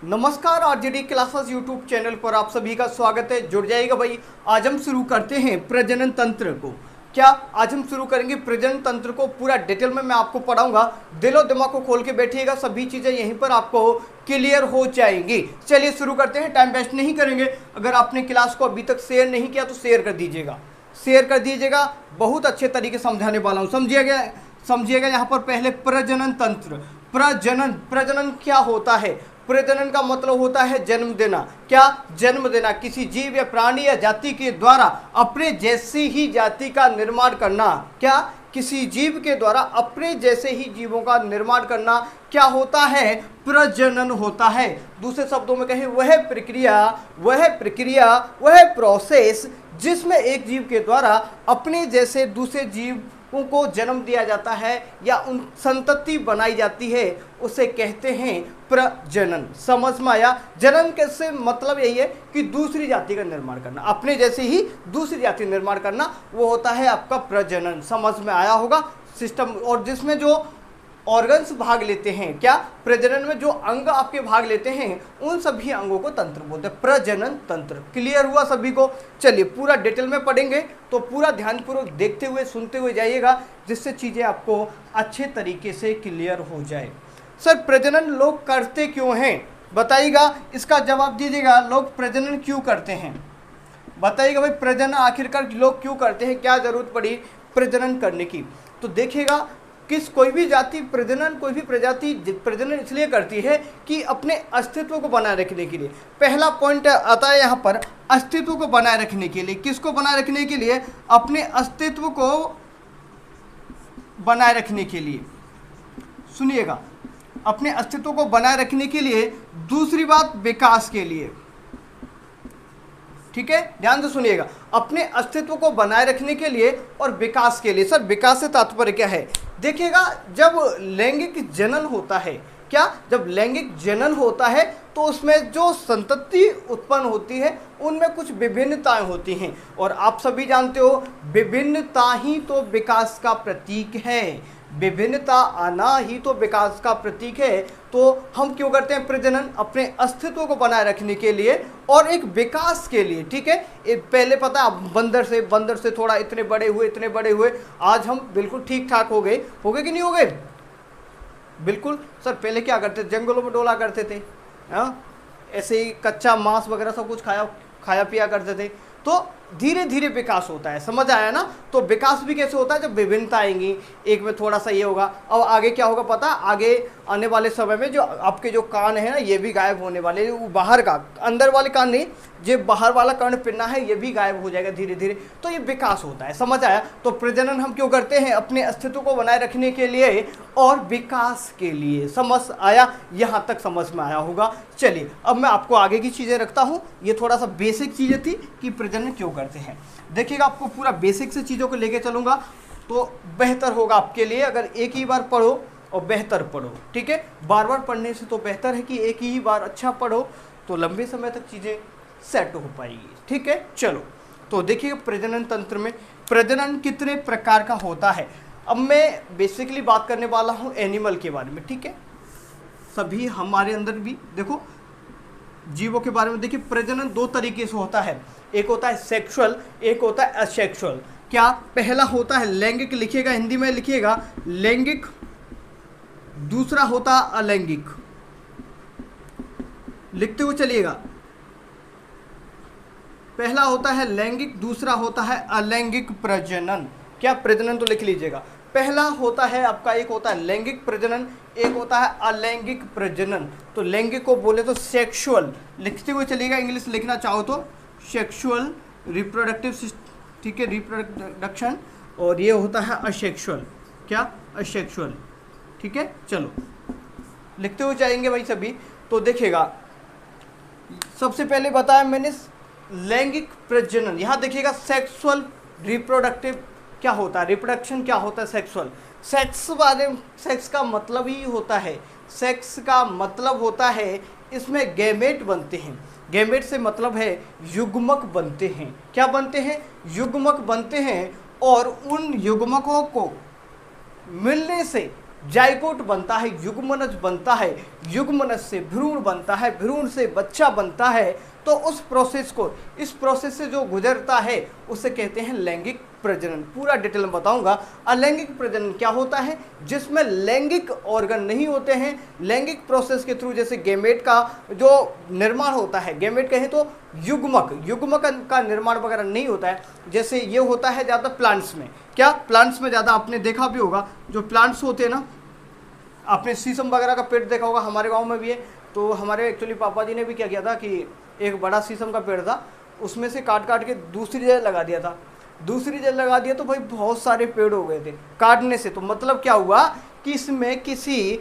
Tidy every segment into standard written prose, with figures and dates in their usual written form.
नमस्कार, RJD classes YouTube channel पर आप सभी का स्वागत है। जुड़ जाइएगा भाई। आज हम शुरू करते हैं प्रजनन तंत्र को। क्या आज हम शुरू करेंगे प्रजनन तंत्र को पूरा डिटेल में मैं आपको पढ़ाऊंगा। दिलो दिमाग को खोल के बैठिएगा, सभी चीज़ें यहीं पर आपको क्लियर हो जाएंगी। चलिए शुरू करते हैं, टाइम वेस्ट नहीं करेंगे। अगर आपने क्लास को अभी तक शेयर नहीं किया तो शेयर कर दीजिएगा, शेयर कर दीजिएगा। बहुत अच्छे तरीके से समझाने वाला हूँ, समझिएगा। यहाँ पर पहले प्रजनन तंत्र। प्रजनन क्या होता है? प्रजनन का मतलब होता है जन्म देना। क्या? जन्म देना। किसी जीव या प्राणी या जाति के द्वारा अपने जैसी ही जाति का निर्माण करना। क्या? किसी जीव के द्वारा अपने जैसे ही जीवों का निर्माण करना क्या होता है? प्रजनन होता है। दूसरे शब्दों में कहें, वह प्रक्रिया, वह प्रोसेस जिसमें एक जीव के द्वारा अपने जैसे दूसरे जीव को जन्म दिया जाता है या उन संतति बनाई जाती है, उसे कहते हैं प्रजनन। समझ में आया? जन्म के से मतलब यही है कि दूसरी जाति का निर्माण करना, अपने जैसे ही दूसरी जाति निर्माण करना, वो होता है आपका प्रजनन। समझ में आया होगा सिस्टम। और जिसमें जो ऑर्गन्स भाग लेते हैं, क्या? प्रजनन में जो अंग आपके भाग लेते हैं, उन सभी अंगों को तंत्र बोलते हैं, प्रजनन तंत्र। क्लियर हुआ सभी को? चलिए पूरा डिटेल में पढ़ेंगे, तो पूरा ध्यानपूर्वक देखते हुए सुनते हुए जाइएगा, जिससे चीज़ें आपको अच्छे तरीके से क्लियर हो जाए। सर प्रजनन लोग करते क्यों हैं, बताइएगा, इसका जवाब दीजिएगा। लोग प्रजनन क्यों करते हैं, बताइएगा भाई। प्रजनन आखिरकार लोग क्यों करते हैं, क्या जरूरत पड़ी प्रजनन करने की? तो देखिएगा, कोई भी जाति प्रजनन, कोई भी प्रजाति प्रजनन इसलिए करती है कि अपने अस्तित्व को बनाए रखने के लिए। पहला पॉइंट आता है यहाँ पर, अस्तित्व को बनाए रखने के लिए। किसको बनाए रखने के लिए? अपने अस्तित्व को बनाए रखने के लिए। सुनिएगा, अपने अस्तित्व को बनाए रखने के लिए। दूसरी बात, विकास के लिए। ठीक है, ध्यान से सुनिएगा। अपने अस्तित्व को बनाए रखने के लिए और विकास के लिए। सर विकास से तात्पर्य क्या है? देखिएगा, जब लैंगिक जनन होता है, क्या? जब लैंगिक जनन होता है तो उसमें जो संतति उत्पन्न होती है, उनमें कुछ विभिन्नताएं होती हैं। और आप सभी जानते हो, विभिन्नता ही तो विकास का प्रतीक है। विभिन्नता आना ही तो विकास का प्रतीक है। तो हम क्यों करते हैं प्रजनन? अपने अस्तित्व को बनाए रखने के लिए और एक विकास के लिए। ठीक है, पहले पता है, बंदर से थोड़ा इतने बड़े हुए, आज हम बिल्कुल ठीक ठाक हो गए कि नहीं हो गए? बिल्कुल। सर पहले क्या करते थे? जंगलों में डोला करते थे, हाँ, ऐसे ही कच्चा मांस वगैरह सब कुछ खाया पिया करते थे। तो धीरे धीरे विकास होता है, समझ आया ना? तो विकास भी कैसे होता है? जब विभिन्नता आएंगी, एक में थोड़ा सा ये होगा। अब आगे क्या होगा पता? आगे आने वाले समय में जो आपके जो कान है ना, ये भी गायब होने वाले। वो बाहर का, अंदर वाले कान नहीं, जो बाहर वाला कर्ण पिन्ना है, ये भी गायब हो जाएगा धीरे धीरे। तो ये विकास होता है, समझ आया? तो प्रजनन हम क्यों करते हैं? अपने अस्तित्व को बनाए रखने के लिए और विकास के लिए। समझ आया? यहाँ तक समझ में आया होगा। चलिए अब मैं आपको आगे की चीज़ें रखता हूँ। ये थोड़ा सा बेसिक चीज़ें थी कि प्रजनन क्यों करते हैं। देखिएगा, आपको पूरा बेसिक से चीज़ों को लेके चलूँगा तो बेहतर होगा आपके लिए। अगर एक ही बार पढ़ो और बेहतर पढ़ो, ठीक है? बार बार पढ़ने से तो बेहतर है कि एक ही बार अच्छा पढ़ो, तो लंबे समय तक चीज़ें सेट हो पाएगी। ठीक है, चलो तो देखिए, प्रजनन तंत्र में प्रजनन कितने प्रकार का होता है। अब मैं बेसिकली बात करने वाला हूँ एनिमल के बारे में। ठीक है, सभी हमारे अंदर भी देखो जीवों के बारे में देखिए। प्रजनन दो तरीके से होता है, एक होता है सेक्सुअल, एक होता है असेक्सुअल। क्या? पहला होता है लैंगिक, लिखिएगा हिंदी में लिखिएगा लैंगिक, दूसरा होता है अलैंगिक। लिखते हुए चलिएगा, पहला होता है लैंगिक, दूसरा होता है अलैंगिक प्रजनन। क्या? प्रजनन तो लिख लीजिएगा। पहला होता है आपका, एक होता है लैंगिक प्रजनन, एक होता है अलैंगिक प्रजनन। तो लैंगिक को बोले तो सेक्सुअल, लिखते हुए चलिएगा, इंग्लिश लिखना चाहो तो सेक्सुअल रिप्रोडक्टिव, ठीक है, रिप्रोडक्शन। और ये होता है असेक्सुअल। क्या? असेक्सुअल। ठीक है, चलो लिखते हुए जाएंगे भाई सभी। तो देखिएगा, सबसे पहले बताया मैंने लैंगिक प्रजनन। यहाँ देखिएगा, सेक्सुअल रिप्रोडक्टिव क्या होता है, रिप्रोडक्शन क्या होता है, सेक्सुअल। सेक्स का मतलब ही होता है, सेक्स का मतलब होता है इसमें गैमेट बनते हैं। गैमेट से मतलब है युग्मक बनते हैं। क्या बनते हैं? युग्मक बनते हैं। और उन युग्मकों को मिलने से जाइगोट बनता है, युग्मनज बनता है, युग्मनज से भ्रूण बनता है, भ्रूण से बच्चा बनता है। तो उस प्रोसेस को, इस प्रोसेस से जो गुजरता है उसे कहते हैं लैंगिक प्रजनन। पूरा डिटेल में बताऊंगा। अलैंगिक प्रजनन क्या होता है, जिसमें लैंगिक ऑर्गन नहीं होते हैं। लैंगिक प्रोसेस के थ्रू जैसे गैमेट का जो निर्माण होता है, गैमेट कहें तो युग्मक का निर्माण वगैरह नहीं होता है। जैसे ये होता है ज़्यादा प्लांट्स में, क्या प्लांट्स में ज़्यादा आपने देखा भी होगा, जो प्लांट्स होते हैं ना, आपने शीशम वगैरह का पेड़ देखा होगा, हमारे गाँव में भी है। तो हमारे एक्चुअली पापा जी ने भी क्या किया था कि एक बड़ा शीशम का पेड़ था, उसमें से काट काट के दूसरी जगह लगा दिया था। दूसरी जगह लगा दिया तो भाई बहुत सारे पेड़ हो गए थे काटने से। तो मतलब क्या हुआ कि इसमें किसी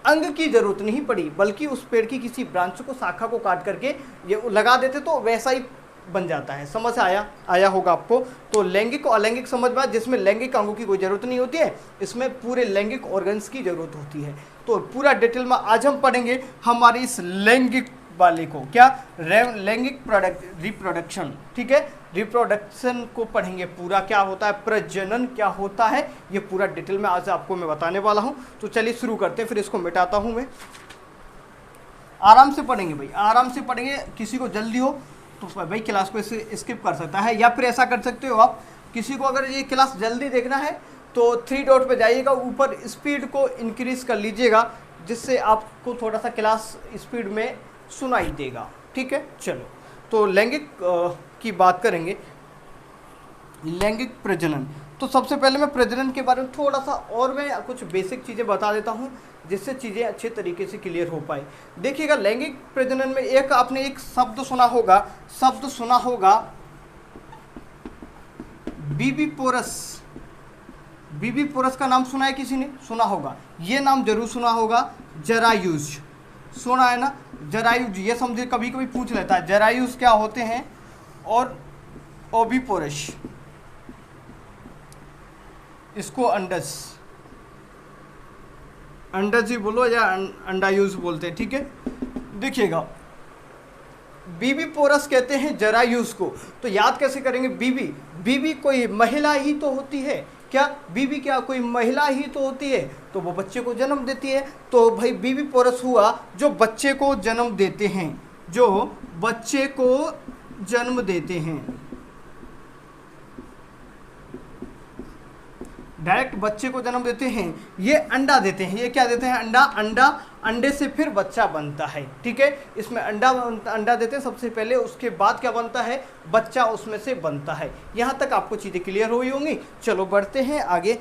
अंग की जरूरत नहीं पड़ी, बल्कि उस पेड़ की किसी ब्रांच को, शाखा को काट करके ये लगा देते तो वैसा ही बन जाता है। समझ आया होगा आपको। तो लैंगिक और अलैंगिक समझ में, जिसमें लैंगिक अंगों की कोई जरूरत नहीं होती है, इसमें पूरे लैंगिक ऑर्गन्स की जरूरत होती है। तो पूरा डिटेल में आज हम पढ़ेंगे हमारी इस लैंगिक वाले को, क्या लैंगिक रिप्रोडक्शन, ठीक है, रिप्रोडक्शन को पढ़ेंगे पूरा। क्या होता है प्रजनन, क्या होता है, ये पूरा डिटेल में आज आपको मैं बताने वाला हूं। तो चलिए शुरू करते हैं, फिर इसको मिटाता हूं मैं। आराम से पढ़ेंगे भाई, आराम से पढ़ेंगे। किसी को जल्दी हो तो भाई क्लास को स्किप कर सकता है, या फिर ऐसा कर सकते हो आप, किसी को अगर ये क्लास जल्दी देखना है तो 3 डॉट पे जाइएगा, ऊपर स्पीड को इंक्रीज कर लीजिएगा, जिससे आपको थोड़ा सा क्लास स्पीड में सुनाई देगा। ठीक है, चलो तो लैंगिक की बात करेंगे, लैंगिक प्रजनन। तो सबसे पहले मैं प्रजनन के बारे में थोड़ा सा और मैं कुछ बेसिक चीज़ें बता देता हूँ, जिससे चीज़ें अच्छे तरीके से क्लियर हो पाए। देखिएगा, लैंगिक प्रजनन में एक आपने एक शब्द सुना होगा बीबीपोरस। बीबीपोरस का नाम सुना है किसी ने? सुना होगा, ये नाम जरूर सुना होगा। जरायुज सुना है ना, जरायुज, ये समझिए कभी कभी पूछ लेता है जरायुज क्या होते हैं। और ओविपोरस, इसको अंडस ही बोलो या अंडायुज बोलते हैं, ठीक है। देखिएगा, बीबीपोरस कहते हैं जरायुज को। तो याद कैसे करेंगे? बीबी कोई महिला ही तो होती है, क्या बीबी क्या कोई महिला ही तो होती है, तो वो बच्चे को जन्म देती है। तो भाई बीबीपोरस हुआ जो बच्चे को जन्म देते हैं, जो बच्चे को जन्म देते हैं, डायरेक्ट बच्चे को जन्म देते हैं। ये अंडा देते हैं, ये क्या देते हैं? अंडा अंडे से फिर बच्चा बनता है, ठीक है। इसमें अंडा देते हैं सबसे पहले, उसके बाद क्या बनता है? बच्चा उसमें से बनता है। यहाँ तक आपको चीज़ें क्लियर हुई होंगी। चलो बढ़ते हैं आगे।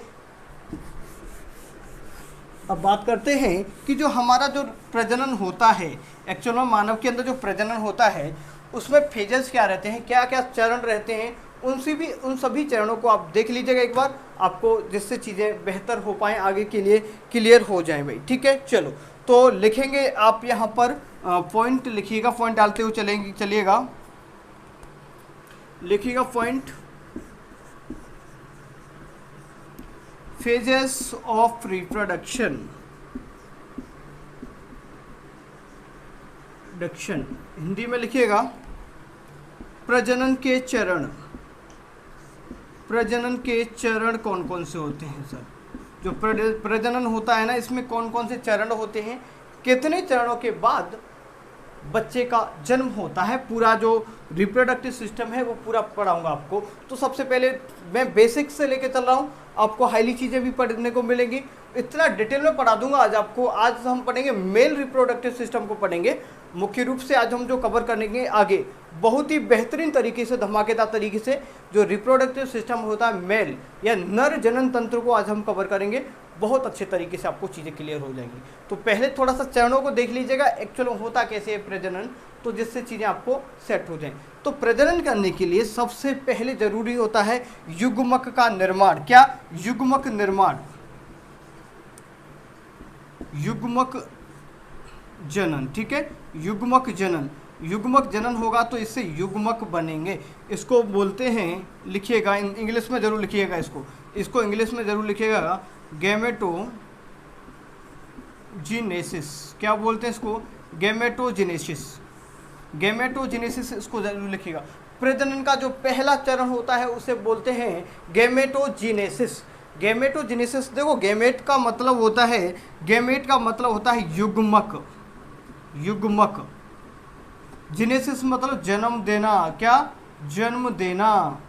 अब बात करते हैं कि जो हमारा जो प्रजनन होता है, एक्चुअल में मानव के अंदर जो प्रजनन होता है उसमें फेजेस क्या रहते हैं, क्या क्या चरण रहते हैं, उन सभी चरणों को आप देख लीजिएगा एक बार, आपको जिससे चीज़ें बेहतर हो पाएँ, आगे के लिए क्लियर हो जाएं भाई, ठीक है। चलो तो लिखेंगे आप यहाँ पर पॉइंट लिखिएगा, पॉइंट डालते हुए चलिएगा, लिखिएगा point. Phases of reproduction, Hindi में लिखिएगा प्रजनन के चरण। प्रजनन के चरण कौन कौन से होते हैं सर? जो प्रजनन होता है ना, इसमें कौन कौन से चरण होते हैं, कितने चरणों के बाद बच्चे का जन्म होता है, पूरा जो रिप्रोडक्टिव सिस्टम है वो पूरा पढ़ाऊंगा आपको। तो सबसे पहले मैं बेसिक से लेके चल रहा हूँ, आपको हाईली चीज़ें भी पढ़ने को मिलेंगी, इतना डिटेल में पढ़ा दूंगा आज आपको। आज हम पढ़ेंगे मेल रिप्रोडक्टिव सिस्टम को पढ़ेंगे मुख्य रूप से। आज हम जो कवर करेंगे आगे बहुत ही बेहतरीन तरीके से, धमाकेदार तरीके से, जो रिप्रोडक्टिव सिस्टम होता है मेल या नर जनन तंत्र को आज हम कवर करेंगे। बहुत अच्छे तरीके से आपको चीज़ें क्लियर हो जाएंगी। तो पहले थोड़ा सा चरणों को देख लीजिएगा, एक्चुअल होता कैसे है प्रजनन, तो जिससे चीज़ें आपको सेट हो जाएं। तो प्रजनन करने के लिए सबसे पहले जरूरी होता है युग्मक का निर्माण। क्या? युग्मक निर्माण, युग्मक जनन, ठीक है। युग्मक जनन होगा तो इससे युग्मक बनेंगे। इसको बोलते हैं, लिखिएगा इंग्लिश में जरूर लिखिएगा, इसको इंग्लिश में जरूर लिखिएगा गैमेटोजीनेसिस। क्या बोलते हैं इसको? गैमेटोजेनेसिस, इसको जरूर लिखिएगा। प्रजनन का जो पहला चरण होता है उसे बोलते हैं गैमेटोजीनेसिस। गैमेटोजेनेसिस, देखो गैमेट का मतलब होता है, गैमेट का मतलब होता है युग्मक, युग्मक। जेनेसिस मतलब जन्म देना, क्या, जन्म देना।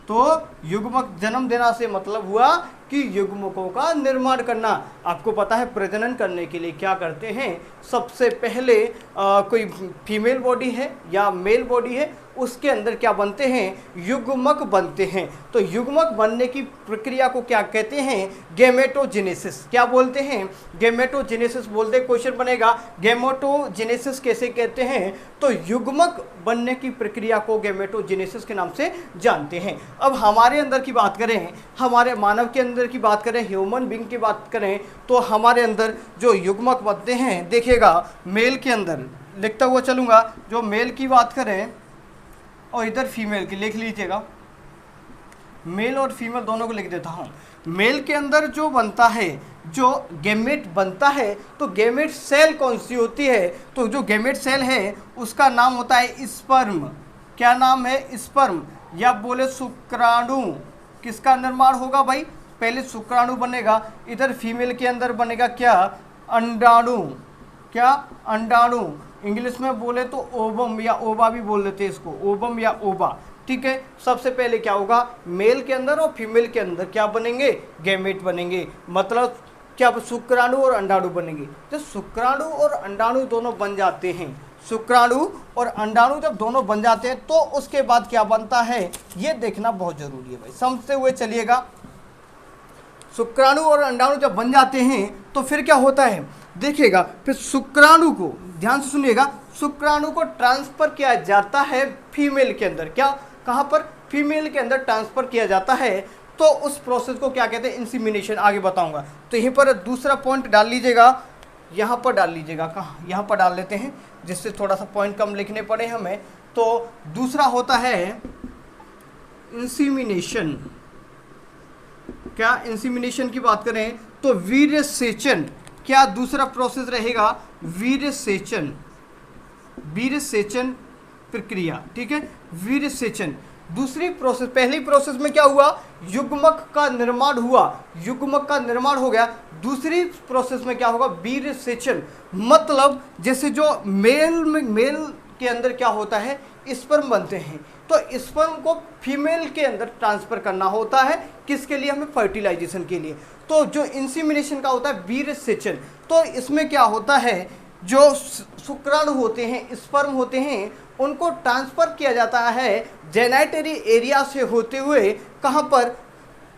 तो युग्मक जन्म देना से मतलब हुआ कि युग्मकों का निर्माण करना। आपको पता है प्रजनन करने के लिए क्या करते हैं, सबसे पहले कोई फीमेल बॉडी है या मेल बॉडी है, उसके अंदर क्या बनते हैं, युग्मक बनते हैं। तो युग्मक बनने की प्रक्रिया को क्या कहते हैं, गैमेटोजेनेसिस। क्या बोलते हैं, गैमेटोजेनेसिस बोलते हैं। क्वेश्चन बनेगा गैमेटोजेनेसिस कैसे कहते हैं, तो युग्मक बनने की प्रक्रिया को गैमेटोजेनेसिस के नाम से जानते हैं। अब हमारे अंदर की बात करें, हमारे मानव के अंदर की बात करें, ह्यूमन बीइंग की बात करें, तो हमारे अंदर जो युग्मक बनते हैं, देखिएगा मेल के अंदर लिखता हुआ चलूंगा, जो मेल की बात करें और इधर फीमेल की लिख लीजिएगा, मेल और फीमेल दोनों को लिख देता हूँ। मेल के अंदर जो बनता है, जो गैमेट बनता है, तो गैमेट सेल कौन सी होती है, तो जो गैमेट सेल है उसका नाम होता है स्पर्म। क्या नाम है, स्पर्म, या बोले शुक्राणु। किसका निर्माण होगा भाई, पहले शुक्राणु बनेगा, इधर फीमेल के अंदर बनेगा क्या, अंडाणु। क्या, अंडाणु। इंग्लिश में बोले तो ओवम या ओवा भी बोल देते हैं इसको, ओवम या ओवा। ठीक है, सबसे पहले क्या होगा, मेल के अंदर और फीमेल के अंदर क्या बनेंगे, गैमेट बनेंगे। मतलब क्या, शुक्राणु और अंडाणु बनेंगे। जब शुक्राणु और अंडाणु दोनों बन जाते हैं, शुक्राणु और अंडाणु जब दोनों बन जाते हैं, तो उसके बाद क्या बनता है, ये देखना बहुत जरूरी है भाई, समझते हुए चलिएगा। शुक्राणु और अंडाणु जब बन जाते हैं तो फिर क्या होता है, देखिएगा, फिर शुक्राणु को ध्यान से सुनिएगा, शुक्राणु को ट्रांसफर किया जाता है फीमेल के अंदर। क्या, कहाँ पर, फीमेल के अंदर ट्रांसफर किया जाता है। तो उस प्रोसेस को क्या कहते हैं, इंसीमिनेशन। आगे बताऊंगा। तो यहीं पर दूसरा पॉइंट डाल लीजिएगा, यहाँ पर डाल लीजिएगा, कहाँ, यहाँ पर डाल लेते हैं, जिससे थोड़ा सा पॉइंट कम लिखने पड़े हमें। तो दूसरा होता है इंसीमिनेशन। क्या, इंसीमिनेशन की बात करें तो वीर्य सेचन। क्या दूसरा प्रोसेस रहेगा, वीर्य सेचन, वीर्य सेचन प्रक्रिया। ठीक है, वीर्य सेचन दूसरी प्रोसेस। पहली प्रोसेस में क्या हुआ, युग्मक का निर्माण हुआ, युग्मक का निर्माण हो गया। दूसरी प्रोसेस में क्या होगा, वीर्य सेचन। मतलब जैसे जो मेल के अंदर क्या होता है, स्पर्म बनते हैं, तो स्पर्म को फीमेल के अंदर ट्रांसफर करना होता है, किसके लिए, हमें फर्टिलाइजेशन के लिए। तो जो इंसीमिनेशन का होता है वीर्य सेचन, तो इसमें क्या होता है, जो शुक्राणु होते हैं, स्पर्म होते हैं, उनको ट्रांसफर किया जाता है जेनिटरी एरिया से होते हुए, कहाँ पर,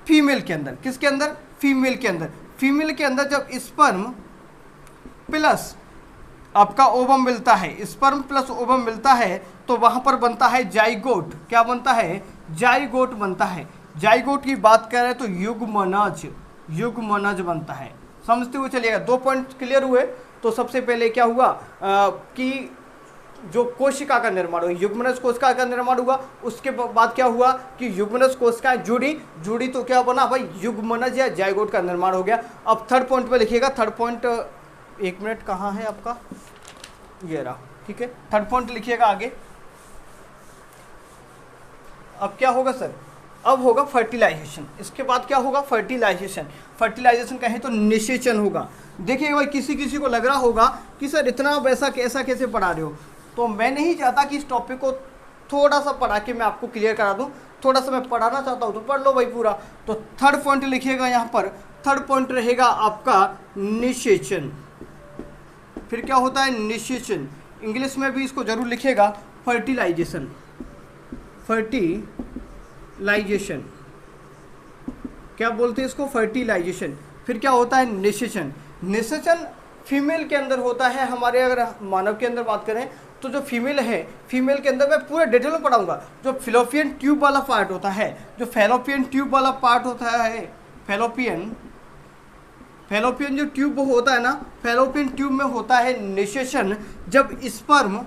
फीमेल के अंदर। किसके अंदर, फीमेल के अंदर। फीमेल के अंदर जब स्पर्म प्लस आपका ओवम मिलता है, स्पर्म प्लस ओवम मिलता है, तो वहाँ पर बनता है जाइगोट। क्या बनता है, जाइगोट बनता है। जाइगोट की बात करें तो युग्मनज, युग्मनज बनता है। समझते हुए चलिएगा, 2 पॉइंट क्लियर हुए। तो सबसे पहले क्या हुआ कि जो कोशिका का निर्माण हुआ, युग्मनज कोशिका का निर्माण हुआ। उसके बाद क्या हुआ कि युग्मनज कोशिकाएं जुड़ी तो क्या बना भाई, युग्मनज या जाइगोट का निर्माण हो गया। अब थर्ड पॉइंट पे लिखिएगा, थर्ड पॉइंट, 1 मिनट, कहाँ है आपका, ये रहा। ठीक है, थर्ड पॉइंट लिखिएगा आगे। अब क्या होगा सर, अब होगा फर्टिलाइजेशन। इसके बाद क्या होगा, फर्टिलाइजेशन। फर्टिलाइजेशन कहें तो निषेचन होगा। देखिए भाई, किसी को लग रहा होगा कि सर इतना वैसा कैसा कैसे पढ़ा रहे हो, तो मैं नहीं चाहता कि इस टॉपिक को थोड़ा सा पढ़ा के मैं आपको क्लियर करा दूं। थोड़ा सा मैं पढ़ाना चाहता हूँ तो पढ़ लो भाई पूरा। तो थर्ड पॉइंट लिखिएगा यहाँ पर, थर्ड पॉइंट रहेगा आपका निषेचन। फिर क्या होता है, निषेचन। इंग्लिश में भी इसको जरूर लिखिएगा, फर्टिलाइजेशन, फर्टिलाइजेशन। क्या बोलते हैं इसको, फर्टिलाइजेशन। फिर क्या होता है, निषेचन। निषेचन फीमेल के अंदर होता है। हमारे अगर मानव के अंदर बात करें तो जो फीमेल है, फीमेल के अंदर मैं पूरे डिटेल में पढ़ाऊंगा। जो फैलोपियन ट्यूब वाला पार्ट होता है, जो फैलोपियन ट्यूब वाला पार्ट होता है, फैलोपियन जो ट्यूब होता है ना, फैलोपियन ट्यूब में होता है निषेचन। जब स्पर्म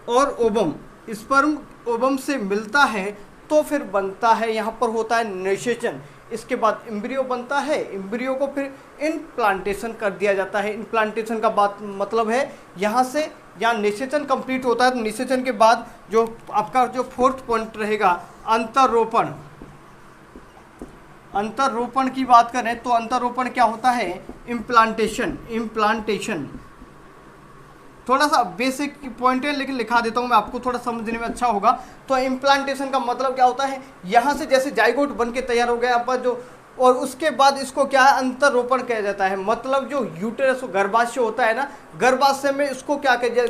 और ओवम, स्पर्म ओवम से मिलता है तो फिर बनता है, यहाँ पर होता है निषेचन। इसके बाद एम्ब्रियो बनता है, एम्ब्रियो को फिर इनप्लांटेशन कर दिया जाता है। इनप्लांटेशन का बात मतलब है यहाँ से यहाँ निषेचन कंप्लीट होता है। तो निषेचन के बाद जो आपका जो फोर्थ पॉइंट रहेगा, अंतरोपण। अंतरोपण की बात करें तो अंतरोपण क्या होता है? इम्प्लांटेशन। थोड़ा सा बेसिक पॉइंट है लेकिन लिखा देता हूँ मैं आपको, थोड़ा समझने में अच्छा होगा। तो इम्प्लांटेशन का मतलब क्या होता है? यहाँ से जैसे जाइगोट बन के तैयार हो गया पर जो, और उसके बाद इसको क्या है? अंतरोपण किया जाता है। मतलब जो यूटेरस गर्भाशय होता है ना, गर्भाशय में इसको क्या कर दिया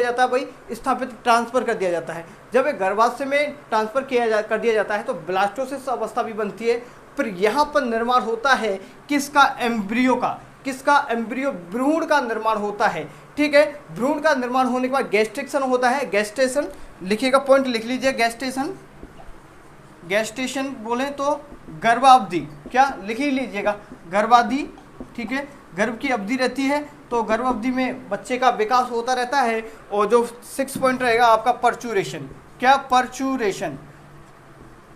जाता है भाई? स्थापित, ट्रांसफर कर दिया जाता है। जब ये गर्भाशय में ट्रांसफर कर दिया जाता है तो ब्लास्टोसिस अवस्था भी बनती है। फिर यहाँ पर निर्माण होता है किसका? एम्ब्रियो का। किसका? एम्ब्रियो, भ्रूण का निर्माण होता है। ठीक है, भ्रूण का निर्माण होने के बाद गेस्टेशन होता है। गेस्टेशन लिखिएगा, पॉइंट लिख लीजिए। गेस्टेशन बोले तो गर्भावधि, क्या लिख ही लीजिएगा? गर्भावधि। ठीक है, गर्भ की अवधि रहती है, तो गर्भ अवधि में बच्चे का विकास होता रहता है। और जो 6 पॉइंट रहेगा आपका पर्चुरेशन। क्या?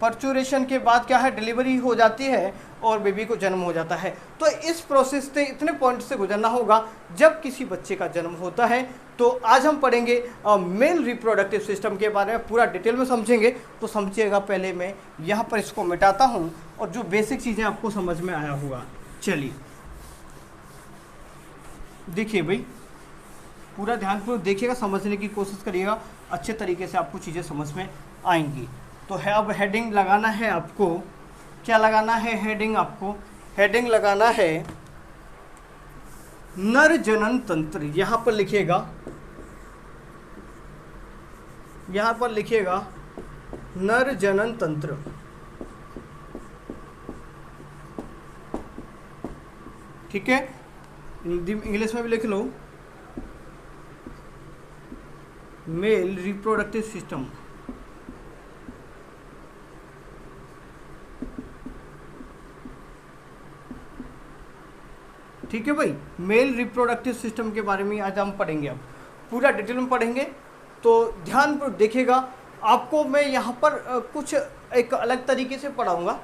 पर्चुरेशन के बाद क्या है? डिलीवरी हो जाती है और बेबी को जन्म हो जाता है। तो इस प्रोसेस से, इतने पॉइंट से गुजरना होगा जब किसी बच्चे का जन्म होता है। तो आज हम पढ़ेंगे मेल रिप्रोडक्टिव सिस्टम के बारे में, पूरा डिटेल में समझेंगे। तो समझिएगा, पहले मैं यहाँ पर इसको मिटाता हूँ और जो बेसिक चीज़ें आपको समझ में आया होगा। चलिए देखिए भाई, पूरा ध्यानपूर्वक देखिएगा, समझने की कोशिश करिएगा, अच्छे तरीके से आपको चीज़ें समझ में आएंगी। तो है, अब हेडिंग लगाना है आपको। क्या लगाना है? हेडिंग आपको, हेडिंग लगाना है नर जनन तंत्र। यहां पर लिखिएगा, यहां पर लिखिएगा नर जनन तंत्र। ठीक है, इंग्लिश में भी लिख लो, मेल रिप्रोडक्टिव सिस्टम। ठीक है भाई, मेल रिप्रोडक्टिव सिस्टम के बारे में आज हम पढ़ेंगे। अब पूरा डिटेल में पढ़ेंगे, तो ध्यान पर देखिएगा। आपको मैं यहाँ पर कुछ एक अलग तरीके से पढ़ाऊँगा,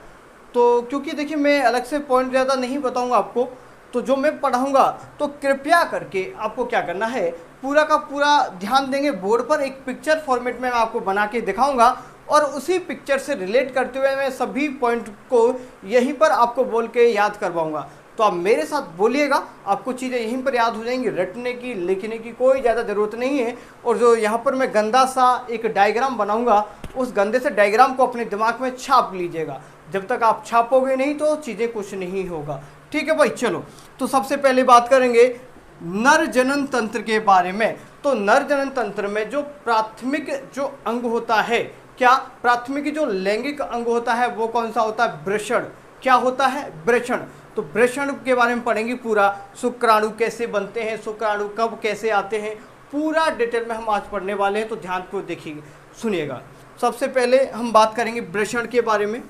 तो क्योंकि देखिए मैं अलग से पॉइंट ज़्यादा नहीं बताऊँगा आपको। तो जो मैं पढ़ाऊँगा तो कृपया करके आपको क्या करना है, पूरा का पूरा ध्यान देंगे। बोर्ड पर एक पिक्चर फॉर्मेट में मैं आपको बना के दिखाऊँगा और उसी पिक्चर से रिलेट करते हुए मैं सभी पॉइंट को यहीं पर आपको बोल के याद करवाऊँगा। तो आप मेरे साथ बोलिएगा, आपको चीज़ें यहीं पर याद हो जाएंगी। रटने की, लिखने की कोई ज़्यादा ज़रूरत नहीं है। और जो यहाँ पर मैं गंदा सा एक डायग्राम बनाऊंगा, उस गंदे से डायग्राम को अपने दिमाग में छाप लीजिएगा। जब तक आप छापोगे नहीं तो चीज़ें कुछ नहीं होगा। ठीक है भाई, चलो तो सबसे पहले बात करेंगे नर जनन तंत्र के बारे में। तो नर जनन तंत्र में जो प्राथमिक जो अंग होता है, क्या? प्राथमिक जो लैंगिक अंग होता है वो कौन सा होता है? वृषण। क्या होता है? वृषण। तो वृषण के बारे में पढ़ेंगे पूरा। शुक्राणु कैसे बनते हैं, शुक्राणु कब कैसे आते हैं, पूरा डिटेल में हम आज पढ़ने वाले हैं। तो ध्यान को देखिए, सुनिएगा। सबसे पहले हम बात करेंगे वृषण के बारे में।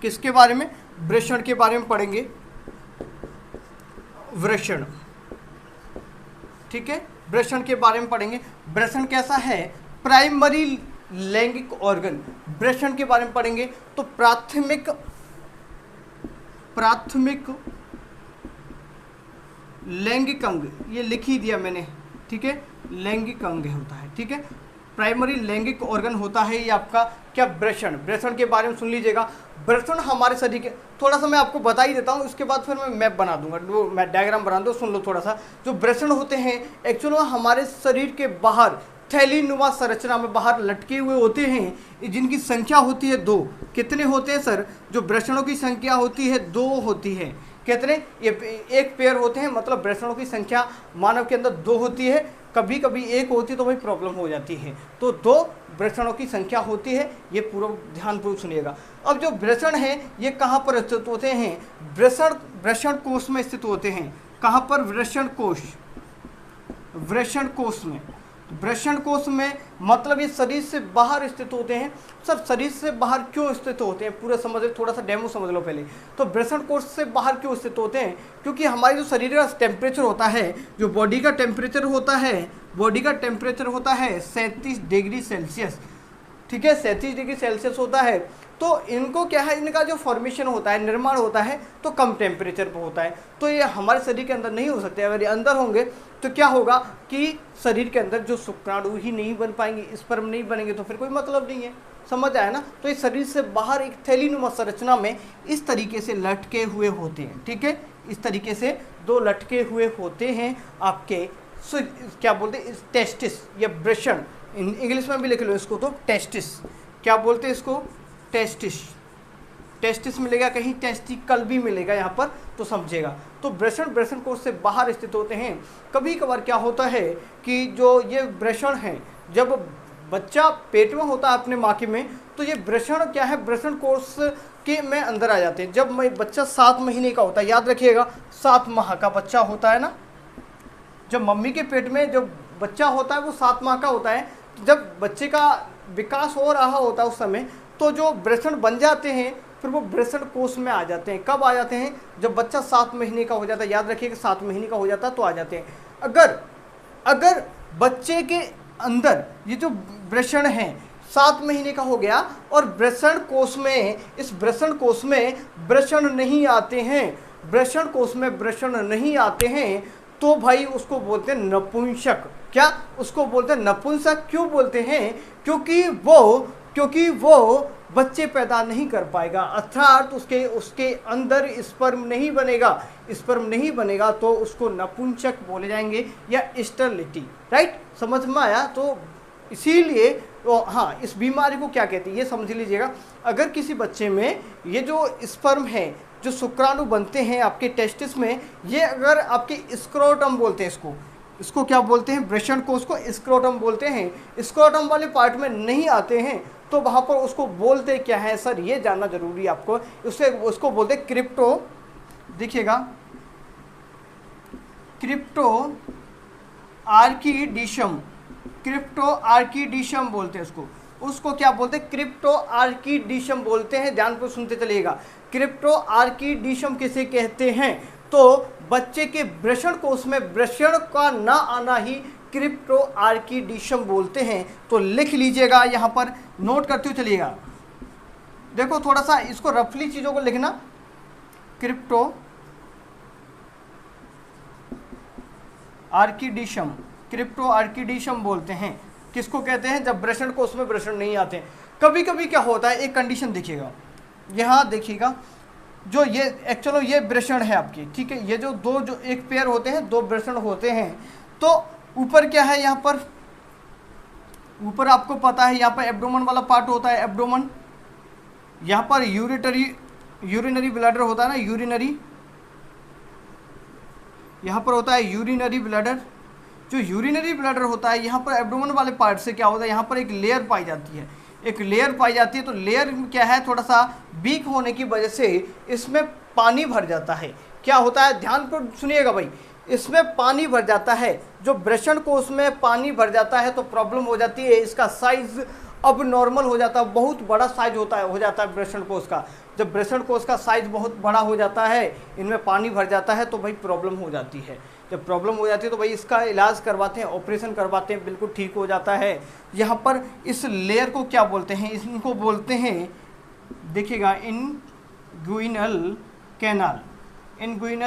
किसके बारे में? वृषण के बारे में पढ़ेंगे। वृषण, ठीक है, वृषण के बारे में पढ़ेंगे। वृषण कैसा है? प्राइमरी लैंगिक ऑर्गन। वृषण के बारे में पढ़ेंगे। तो प्राथमिक लैंगिक अंग, ये लिख ही दिया मैंने। ठीक है, लैंगिक अंग होता है। ठीक है, प्राइमरी लैंगिक ऑर्गन होता है ये आपका क्या? वृषण। वृषण के बारे में सुन लीजिएगा। वृषण हमारे शरीर के, थोड़ा सा मैं आपको बता ही देता हूँ, उसके बाद फिर मैं मैप बना दूंगा, वो मैं डायग्राम बना दूँ, सुन लो थोड़ा सा। जो वृषण होते हैं एक्चुअली हमारे शरीर के बाहर थैलीनुमा संरचना में बाहर लटके हुए होते हैं, जिनकी संख्या होती है 2। कितने होते हैं सर? जो वृषणों की संख्या होती है 2 होती है। कितने? ये एक पेयर होते हैं, मतलब वृषणों की संख्या मानव के अंदर 2 होती है। कभी कभी 1 होती है तो भाई प्रॉब्लम हो जाती है। तो 2 वृषणों की संख्या होती है, ये पूरा ध्यानपूर्वक सुनिएगा। अब जो वृषण है ये कहाँ पर स्थित होते हैं? वृषण कोश में स्थित होते हैं। कहाँ पर? वृषण कोश, वृषण कोश में। वृषण कोश में मतलब ये शरीर से बाहर स्थित होते हैं। सर शरीर से बाहर क्यों स्थित होते हैं, पूरा समझ लो, थोड़ा सा डेमो समझ लो पहले। तो वृषण कोश से बाहर क्यों स्थित होते हैं? क्योंकि हमारी जो शरीर का टेम्परेचर होता है, जो बॉडी का टेम्परेचर होता है, बॉडी का टेम्परेचर होता है 37 डिग्री सेल्सियस। ठीक है, 37 डिग्री सेल्सियस होता है। तो इनको क्या है, इनका जो फॉर्मेशन होता है, निर्माण होता है तो कम टेम्परेचर पर होता है। तो ये हमारे शरीर के अंदर नहीं हो सकते। अगर ये अंदर होंगे तो क्या होगा कि शरीर के अंदर जो शुक्राणु ही नहीं बन पाएंगे, स्पर्म नहीं बनेंगे, तो फिर कोई मतलब नहीं है। समझ आया ना। तो इस शरीर से बाहर एक थैलीनुमा संरचना में इस तरीके से लटके हुए होते हैं, ठीक है, इस तरीके से दो लटके हुए होते हैं आपके क्या बोलते हैं टेस्टिस या वृषण, इंग्लिश में भी लिख लो इसको तो टेस्टिस, क्या बोलते हैं इसको टेस्टिस, टेस्टिस मिलेगा, कहीं टेस्टिकल भी मिलेगा यहाँ पर तो समझेगा। तो वृषण कोश से बाहर स्थित होते हैं। कभी कभार क्या होता है कि जो ये वृषण हैं, जब बच्चा पेट में होता है अपने माँ के में, तो ये वृषण क्या है, वृषण कोश के में अंदर आ जाते हैं। जब बच्चा 7 महीने का होता है, याद रखिएगा 7 माह का बच्चा होता है ना, जब मम्मी के पेट में जो बच्चा होता है वो 7 माह का होता है। तो जब बच्चे का विकास हो रहा होता है उस समय, तो जो वृषण बन जाते हैं फिर वो वृषण कोश में आ जाते हैं। कब आ जाते हैं, जब बच्चा 7 महीने का हो जाता है, याद रखिएगा 7 महीने का हो जाता है तो आ जाते हैं। अगर बच्चे के अंदर ये जो वृषण है 7 महीने का हो गया और वृषण कोश में, इस वृषण कोश में वृषण नहीं आते हैं, वृषण कोश में वृषण नहीं आते हैं, तो भाई उसको बोलते हैं नपुंसक। क्या उसको बोलते हैं नपुंसक? क्यों बोलते हैं? क्योंकि वो बच्चे पैदा नहीं कर पाएगा, अर्थात उसके अंदर स्पर्म नहीं बनेगा, तो उसको नपुंसक बोले जाएंगे या स्टरलिटी। राइट, समझ में आया? तो इसीलिए हाँ, इस बीमारी को क्या कहते हैं ये समझ लीजिएगा। अगर किसी बच्चे में ये जो स्पर्म है, जो शुक्राणु बनते हैं आपके टेस्टिस में, ये अगर आपके स्क्रोटम बोलते हैं इसको क्या बोलते हैं, वृषण को उसको स्क्रोटम बोलते हैं, स्क्रोटम वाले पार्ट में नहीं आते हैं, तो वहाँ पर उसको बोलते क्या है सर, ये जानना जरूरी है आपको। उसको बोलते क्रिप्टो, देखिएगा क्रिप्टो आर्किडिशम बोलते हैं उसको क्या बोलते हैं, क्रिप्टो आर्किडिशम बोलते हैं। ध्यान को सुनते चलिएगा, क्रिप्टो आर्किडिशम किसे कहते हैं? तो बच्चे के वृषण कोश में वृषण का ना आना ही क्रिप्टो आर्किडिशम बोलते हैं। तो लिख लीजिएगा, यहाँ पर नोट करते हुए चलिएगा। देखो थोड़ा सा इसको रफली चीज़ों को लिखना, क्रिप्टो आर्किडिशम बोलते हैं। किसको कहते हैं? जब वृषण कोश में वृषण नहीं आते हैं। कभी कभी क्या होता है, एक कंडीशन देखिएगा, यहाँ देखिएगा, जो ये एक्चुअली ये वृषण है आपकी, ठीक है, ये जो एक पेयर होते हैं, 2 वृषण होते हैं। तो ऊपर क्या है, यहाँ पर ऊपर आपको पता है, यहाँ पर एब्डोमेन वाला पार्ट होता है, एब्डोमेन, यहाँ पर यूरिनरी ब्लैडर होता है ना, यहाँ पर होता है यूरिनरी ब्लैडर। जो यूरिनरी ब्लैडर होता है, यहाँ पर एब्डोमेन वाले पार्ट से क्या होता है, यहाँ पर एक लेयर पाई जाती है, तो लेयर क्या है, थोड़ा सा वीक होने की वजह से इसमें पानी भर जाता है। क्या होता है, ध्यान को सुनिएगा भाई, इसमें पानी भर जाता है। जो वृषण कोश में पानी भर जाता है तो प्रॉब्लम हो जाती है, इसका साइज अब नॉर्मल हो जाता है, बहुत बड़ा साइज हो जाता है वृषण कोश का। जब वृषण कोश का साइज बहुत बड़ा हो जाता है, इनमें पानी भर जाता है, तो भाई प्रॉब्लम हो जाती है। जब प्रॉब्लम हो जाती है तो भाई इसका इलाज करवाते हैं, ऑपरेशन करवाते हैं, बिल्कुल ठीक हो जाता है। यहाँ पर इस लेयर को क्या बोलते हैं, इनको बोलते हैं, देखिएगा इनग्विनल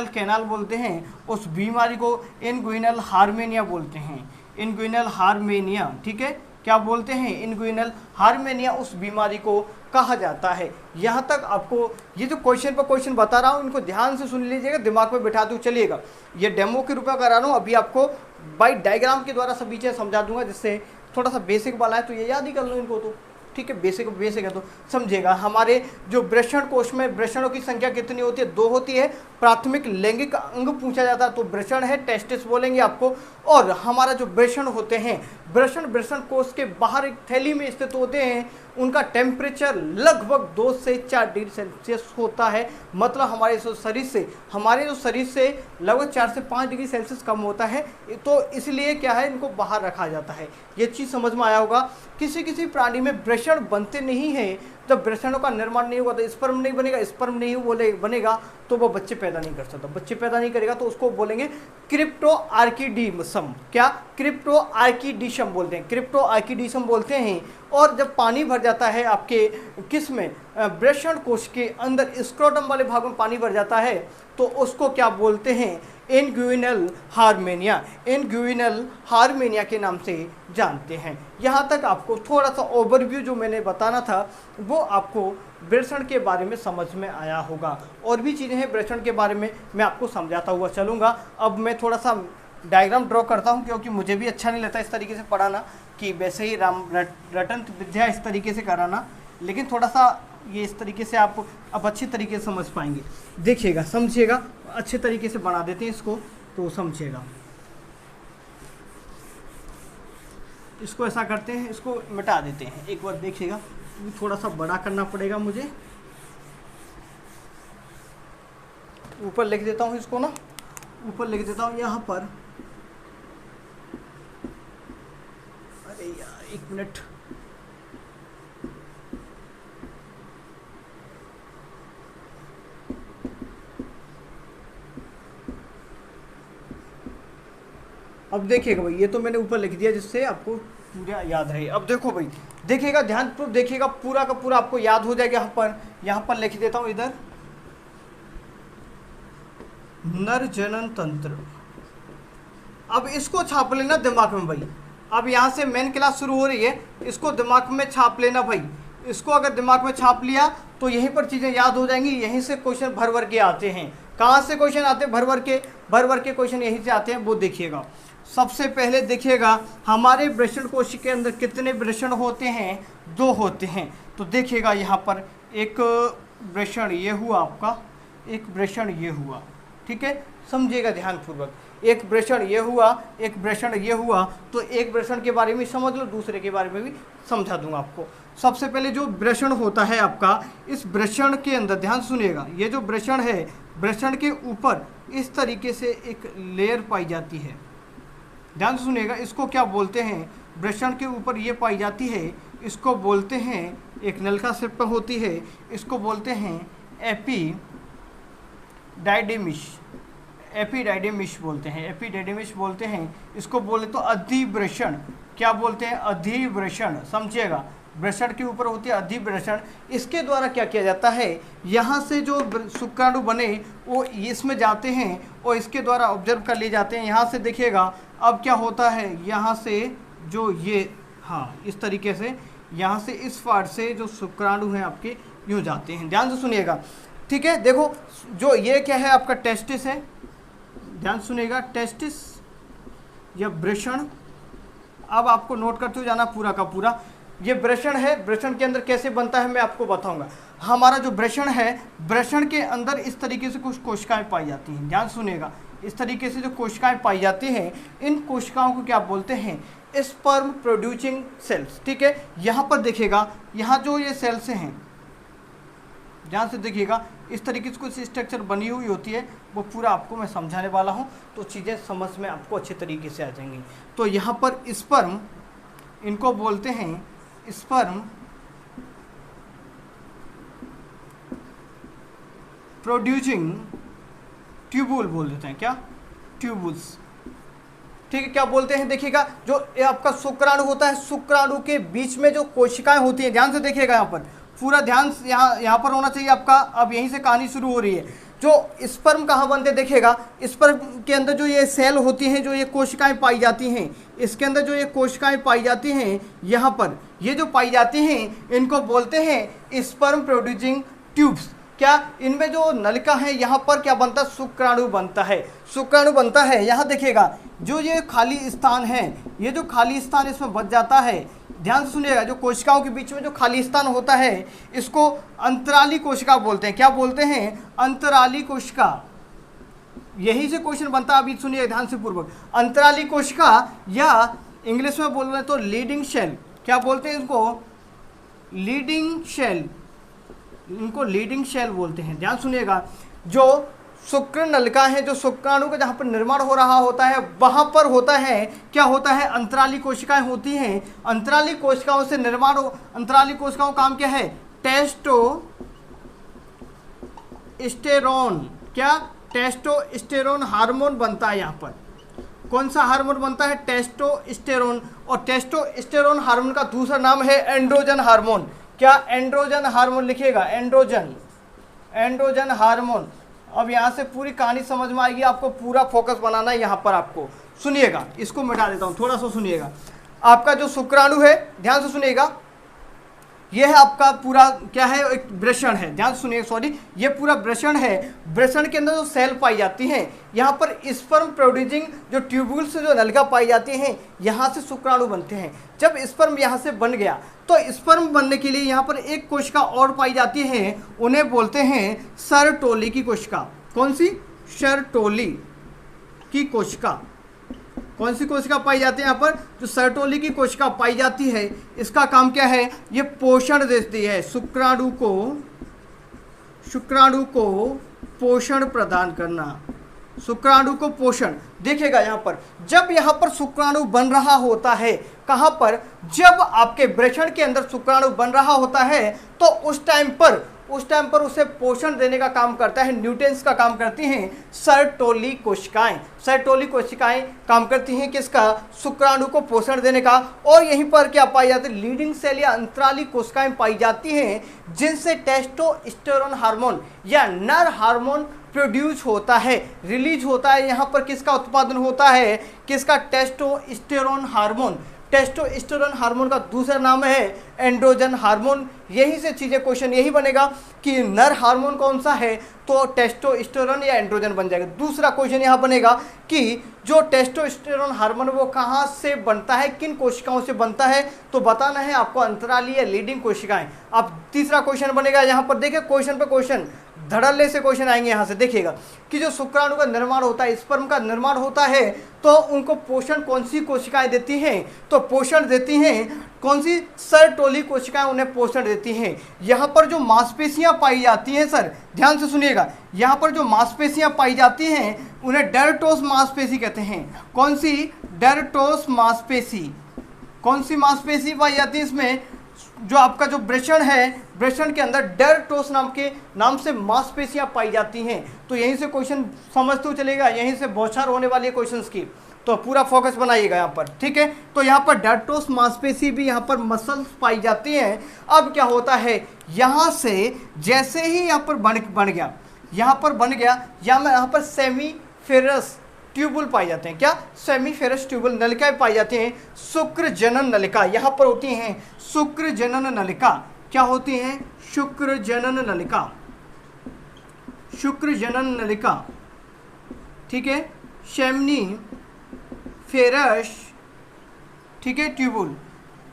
कैनाल बोलते हैं। उस बीमारी को इनग्विनल हार्मेनिया बोलते हैं, इनग्विनल हार्मेनिया, ठीक है, क्या बोलते हैं, इनग्विनल हार्मेनिया उस बीमारी को कहा जाता है। यहाँ तक आपको ये जो क्वेश्चन पर क्वेश्चन बता रहा हूँ, इनको ध्यान से सुन लीजिएगा, दिमाग में बिठा दूँ चलिएगा। ये डेमो के रूप में करा रहा हूँ, अभी आपको बाई डायग्राम के द्वारा सभी चीज़ें समझा दूंगा, जिससे थोड़ा सा बेसिक वाला है तो ये याद ही कर लो इनको, तो ठीक है, बेसिक है तो समझेगा। हमारे जो वृषण कोश में वृषणों की संख्या कितनी होती है, 2 होती है। प्राथमिक लैंगिक अंग पूछा जाता है तो वृषण है, टेस्टिस बोलेंगे आपको। और हमारा जो वृषण होते हैं, वृषण कोश के बाहर एक थैली में स्थित होते हैं, उनका टेम्परेचर लगभग 2 से 4 डिग्री सेल्सियस होता है। मतलब हमारे जो शरीर से लगभग 4 से 5 डिग्री सेल्सियस कम होता है, तो इसलिए क्या है, इनको बाहर रखा जाता है। ये चीज़ समझ में आया होगा। किसी प्राणी में वृषण बनते नहीं हैं, जब वृषणों का निर्माण नहीं होगा तो स्पर्म नहीं बनेगा, स्पर्म नहीं बनेगा तो वो बच्चे पैदा नहीं कर सकता, बच्चे पैदा नहीं करेगा तो उसको बोलेंगे क्रिप्टो आर्किडिशम। क्या, क्रिप्टो आर्किडिशम बोलते हैं, क्रिप्टो आर्किडिशम बोलते हैं। और जब पानी भर जाता है आपके किस में, वृषण कोश के अंदर स्क्रोटम वाले भाग में पानी भर जाता है तो उसको क्या बोलते हैं, इनग्यूइनल हार्मेनिया, इनग्यूइनल हार्मेनिया के नाम से जानते हैं। यहाँ तक आपको थोड़ा सा ओवरव्यू जो मैंने बताना था वो आपको वृषण के बारे में समझ में आया होगा। और भी चीज़ें हैं वृषण के बारे में मैं आपको समझाता हुआ चलूँगा। अब मैं थोड़ा सा डायग्राम ड्रॉ करता हूँ क्योंकि मुझे भी अच्छा नहीं लगता इस तरीके से पढ़ाना कि वैसे ही रटन विद्या इस तरीके से कराना, लेकिन थोड़ा सा ये इस तरीके से आप अब अच्छी तरीके से समझ पाएंगे। देखिएगा, समझिएगा, अच्छे तरीके से बना देते हैं इसको तो समझिएगा। इसको ऐसा करते हैं, इसको मिटा देते हैं। एक बार देखिएगा, थोड़ा सा बड़ा करना पड़ेगा मुझे। ऊपर लिख देता हूँ इसको ना, ऊपर लिख देता हूँ यहाँ पर। अरे यार एक मिनट, अब देखिएगा भाई, ये तो मैंने ऊपर लिख दिया जिससे आपको पूरा याद रहे। अब देखो भाई, देखिएगा, ध्यानपूर्वक देखिएगा, पूरा का पूरा आपको याद हो जाएगा। यहाँ पर लिख देता हूँ इधर, नर जनन तंत्र। अब इसको छाप लेना दिमाग में भाई। अब यहाँ से मेन क्लास शुरू हो रही है, इसको दिमाग में छाप लेना भाई। इसको अगर दिमाग में छाप लिया तो यहीं पर चीज़ें याद हो जाएंगी। यहीं से क्वेश्चन भर भर के आते हैं। कहाँ से क्वेश्चन आते हैं? भर भर के क्वेश्चन यहीं से आते हैं। वो देखिएगा, सबसे पहले देखिएगा हमारे वृषण कोश के अंदर कितने वृषण होते हैं? 2 होते हैं। तो देखिएगा यहाँ पर एक वृषण ये हुआ आपका, एक वृषण ये हुआ, ठीक है, समझिएगा ध्यानपूर्वक। एक वृषण ये हुआ, एक वृषण ये हुआ। तो एक वृषण के बारे में समझ लो, दूसरे के बारे में भी समझा दूंगा आपको। सबसे पहले जो वृषण होता है आपका, इस वृषण के अंदर ध्यान सुनिएगा, ये जो वृषण है, वृषण के ऊपर इस तरीके से एक लेयर पाई जाती है। ध्यान सुनिएगा, इसको क्या बोलते हैं? वृषण के ऊपर ये पाई जाती है, इसको बोलते हैं, एक नलका शेप पर होती है, इसको बोलते हैं एपिडाइडिमिस, एपिडाइडिमिस बोलते हैं, एपिडाइडिमिस बोलते हैं। इसको बोले तो अधिवृषण, क्या बोलते हैं? अधिवृषण, समझिएगा, वृषण के ऊपर होती है अधिवृषण। इसके द्वारा क्या किया जाता है, यहाँ से जो शुक्राणु बने वो इसमें जाते हैं और इसके द्वारा ऑब्जर्व कर लिए जाते हैं। यहाँ से देखिएगा अब क्या होता है, यहाँ से जो ये, हाँ, इस तरीके से यहाँ से इस पार्ट से जो शुक्राणु हैं आपके यूँ जाते हैं। ध्यान से सुनिएगा, ठीक है। देखो जो ये क्या है आपका, टेस्टिस है। ध्यान सुनिएगा, टेस्टिस या वृषण। अब आपको नोट करते हुए जाना पूरा का पूरा। ये वृषण है, वृषण के अंदर कैसे बनता है मैं आपको बताऊंगा। हमारा जो वृषण है, वृषण के अंदर इस तरीके से कुछ कोशिकाएं पाई जाती हैं। ध्यान सुनिएगा, इस तरीके से जो कोशिकाएं पाई जाती हैं, इन कोशिकाओं को क्या बोलते हैं? स्पर्म प्रोड्यूसिंग सेल्स, ठीक है। यहाँ पर देखिएगा, यहाँ जो ये सेल्स हैं, ध्यान से देखिएगा, इस तरीके से कुछ स्ट्रक्चर बनी हुई होती है। वो पूरा आपको मैं समझाने वाला हूँ तो चीज़ें समझ में आपको अच्छे तरीके से आ जाएंगी। तो यहाँ पर स्पर्म, इनको बोलते हैं स्पर्म प्रोड्यूसिंग ट्यूबुल बोल देते हैं, क्या? ट्यूबुल्स, ठीक है। क्या बोलते हैं? देखिएगा, जो ये आपका शुक्राणु होता है, शुक्राणु के बीच में जो कोशिकाएं होती हैं, ध्यान से देखिएगा, यहाँ पर पूरा ध्यान यहाँ पर होना चाहिए आपका। अब यहीं से कहानी शुरू हो रही है। जो स्पर्म कहाँ बनते हैं देखिएगा, स्पर्म के अंदर जो ये सेल होती हैं, जो ये कोशिकाएं पाई जाती हैं, इसके अंदर जो ये कोशिकाएं पाई जाती हैं, यहाँ पर ये जो पाई जाती हैं, इनको बोलते हैं स्पर्म प्रोड्यूसिंग ट्यूब्स। क्या इनमें जो नलिका है, यहाँ पर क्या बनता है? शुक्राणु बनता है, शुक्राणु बनता है। यहाँ देखिएगा, जो ये खाली स्थान है, ये जो खाली स्थान इसमें बच जाता है, ध्यान सुनिएगा, जो कोशिकाओं के बीच में जो खाली स्थान होता है, इसको अंतराली कोशिका बोलते हैं। क्या बोलते हैं? अंतराली कोशिका। यही से क्वेश्चन बनता है, अभी सुनिए ध्यान से पूर्वक। अंतराली कोशिका, या इंग्लिश में बोल रहे हैं तो लीडिंग शेल, क्या बोलते हैं इसको? लीडिंग शेल, इनको लीडिंग शेल बोलते हैं। ध्यान सुनिएगा, जो शुक्र नलिका है, जो शुक्राणु का जहाँ पर निर्माण हो रहा होता है, वहाँ पर होता है, क्या होता है? अंतराली कोशिकाएं होती हैं। अंतराली कोशिकाओं से निर्माण अंतराली कोशिकाओं का काम क्या है? टेस्टोस्टेरोन, क्या? टेस्टोस्टेरोन हार्मोन बनता है। यहाँ पर कौन सा हार्मोन बनता है? टेस्टोस्टेरोन। और टेस्टोस्टेरोन हार्मोन का दूसरा नाम है एंड्रोजन हार्मोन। क्या एंड्रोजन हार्मोन लिखिएगा, एंड्रोजन हार्मोन। अब यहाँ से पूरी कहानी समझ में आएगी, आपको पूरा फोकस बनाना है यहाँ पर। आपको सुनिएगा, इसको मिटा देता हूँ, थोड़ा सा सुनिएगा। आपका जो शुक्राणु है, ध्यान से सुनिएगा, ये है आपका पूरा क्या है, एक वृषण है, ध्यान से सुनिए, सॉरी, ये पूरा वृषण है। वृषण के अंदर जो सेल पाई जाती हैं, यहाँ पर स्पर्म प्रोड्यूसिंग जो ट्यूब्यूल से जो नलिका पाई जाती हैं, यहाँ से शुक्राणु बनते हैं। जब स्पर्म यहाँ से बन गया तो स्पर्म बनने के लिए यहाँ पर एक कोशिका और पाई जाती है, उन्हें बोलते हैं सर्टोली की कोशिका। कौन सी? सर्टोली की कोशिका। कौन सी कोशिका पाई जाती है यहाँ पर? जो सर्टोली की कोशिका पाई जाती है, इसका काम क्या है? ये पोषण देती है, शुक्राणु को पोषण प्रदान करना, शुक्राणु को पोषण। देखिएगा यहाँ पर, जब यहाँ पर शुक्राणु बन रहा होता है, कहाँ पर? जब आपके वृषण के अंदर शुक्राणु बन रहा होता है, तो उस टाइम पर उसे पोषण देने का काम करता है, न्यूट्रिएंट्स का काम करती हैं सर्टोली कोशिकाएं। सर्टोली कोशिकाएं काम करती हैं किसका? शुक्राणु को पोषण देने का। और यहीं पर क्या पाई जाती है? लीडिंग सेल या अंतराली कोशिकाएं पाई जाती हैं, जिनसे टेस्टोस्टेरोन हार्मोन या नर हार्मोन प्रोड्यूस होता है, रिलीज होता है। यहाँ पर किसका उत्पादन होता है? किसका? Testosterone hormone. टेस्टोस्टेरोन हार्मोन का दूसरा नाम है एंड्रोजन हार्मोन। यहीं से चीज़ें, क्वेश्चन यही बनेगा कि नर हार्मोन कौन सा है, तो टेस्टोस्टेरोन या एंड्रोजन बन जाएगा। दूसरा क्वेश्चन यहाँ बनेगा कि जो टेस्टोस्टेरोन हार्मोन वो कहाँ से बनता है, किन कोशिकाओं से बनता है, तो बताना है आपको अंतराली या लीडिंग कोशिकाएं। अब तीसरा क्वेश्चन बनेगा, यहाँ पर देखिए क्वेश्चन पे क्वेश्चन, धड़ल्ले से क्वेश्चन आएंगे यहाँ से। देखिएगा कि जो शुक्राणु का निर्माण होता है, स्पर्म का निर्माण होता है, तो उनको पोषण कौन सी कोशिकाएं देती हैं? तो पोषण देती हैं कौन सी? सर्टोली कोशिकाएं उन्हें पोषण देती हैं। यहाँ पर जो मांसपेशियां पाई जाती हैं, सर ध्यान से सुनिएगा, यहाँ पर जो मांसपेशियां पाई जाती हैं उन्हें डर्टोस मांसपेशी कहते हैं। कौन सी? डर्टोस मांसपेशी। कौन सी मांसपेशी पाई जाती है इसमें? जो आपका जो वृषण है, वृषण के अंदर डर्टोस नाम से मांसपेशियां पाई जाती हैं। तो यहीं से क्वेश्चन समझते हुए चलेगा, यहीं से बौछार होने वाली है क्वेश्चंस की, तो पूरा फोकस बनाइएगा यहाँ पर, ठीक है। तो यहाँ पर डर्टोस मांसपेशी भी यहाँ पर मसल्स पाई जाती हैं। अब क्या होता है, यहाँ से जैसे ही यहाँ पर बन गया, यहाँ पर सेमीफेरस ट्यूबुल पाए जाते हैं। क्या? सेमीफेरस ट्यूबुल नलिकाएं पाई जाती हैं। शुक्र जनन नलिका यहाँ पर होती हैं, शुक्र जनन नलिका। क्या होती हैं? शुक्र जनन नलिका, शुक्र जनन नलिका, ठीक है। सेमनीफेरस, ठीक है,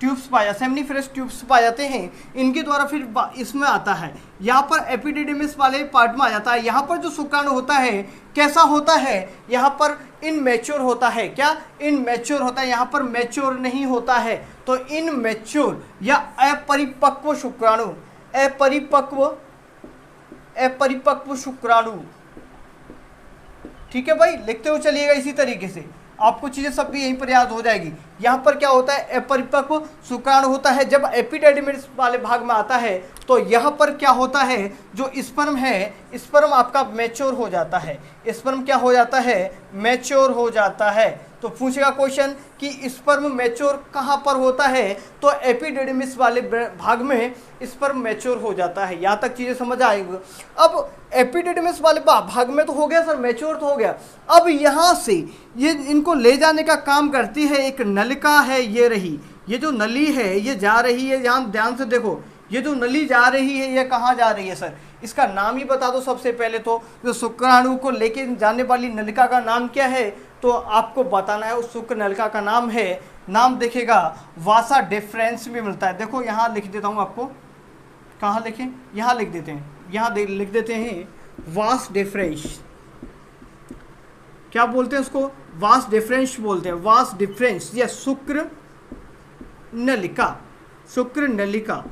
ट्यूब्स पाया, सेमनीफेरस ट्यूब्स पाए जाते हैं। इनके द्वारा फिर इसमें आता है, यहाँ पर एपिडिडिमिस वाले पार्ट में आ जाता है। यहाँ पर जो शुक्राणु होता है कैसा होता है? यहाँ पर इनमेच्योर होता है। क्या? इनमेच्योर होता है, यहाँ पर मैच्योर नहीं होता है। तो इनमेच्योर या अपरिपक्व शुक्राणु, अपरिपक्व शुक्राणु, ठीक है भाई, लिखते हुए चलिएगा इसी तरीके से, आपको चीज़ें सब भी यहीं पर याद हो जाएगी। यहाँ पर क्या होता है? अपरिपक्व शुक्राणु होता है। जब एपिडिडिमिस वाले भाग में आता है तो यहाँ पर क्या होता है? जो स्पर्म है, स्पर्म आपका मैच्योर हो जाता है। स्पर्म क्या हो जाता है? मैच्योर हो जाता है। तो पूछेगा क्वेश्चन कि स्पर्म मैच्योर कहाँ पर होता है? तो एपिडिडिमिस वाले भाग में स्पर्म मैच्योर हो जाता है। यहाँ तक चीज़ें समझ आएगी। अब एपिडिडिमिस वाले भाग में तो हो गया सर, मैच्योर तो हो गया। अब यहाँ से ये इनको ले जाने का काम करती है एक नलिका है, ये रही, ये जो नली है ये जा रही है, यहाँ ध्यान से देखो, ये जो नली जा रही है ये कहाँ जा रही है सर? इसका नाम ही बता दो सबसे पहले तो। जो शुक्राणु को लेके जाने वाली नलिका का नाम क्या है? तो आपको बताना है उस शुक्र नलिका का नाम है, नाम देखिएगा वासा डिफरेंस भी मिलता है। देखो यहाँ लिख देता हूँ आपको, कहाँ लिखें? यहाँ लिख देते हैं, यहाँ लिख देते हैं वास डिफरेंस। क्या बोलते हैं उसको? वास डिफरेंस बोलते हैं, वास डिफरेंस या शुक्र नलिका, शुक्र नलिका,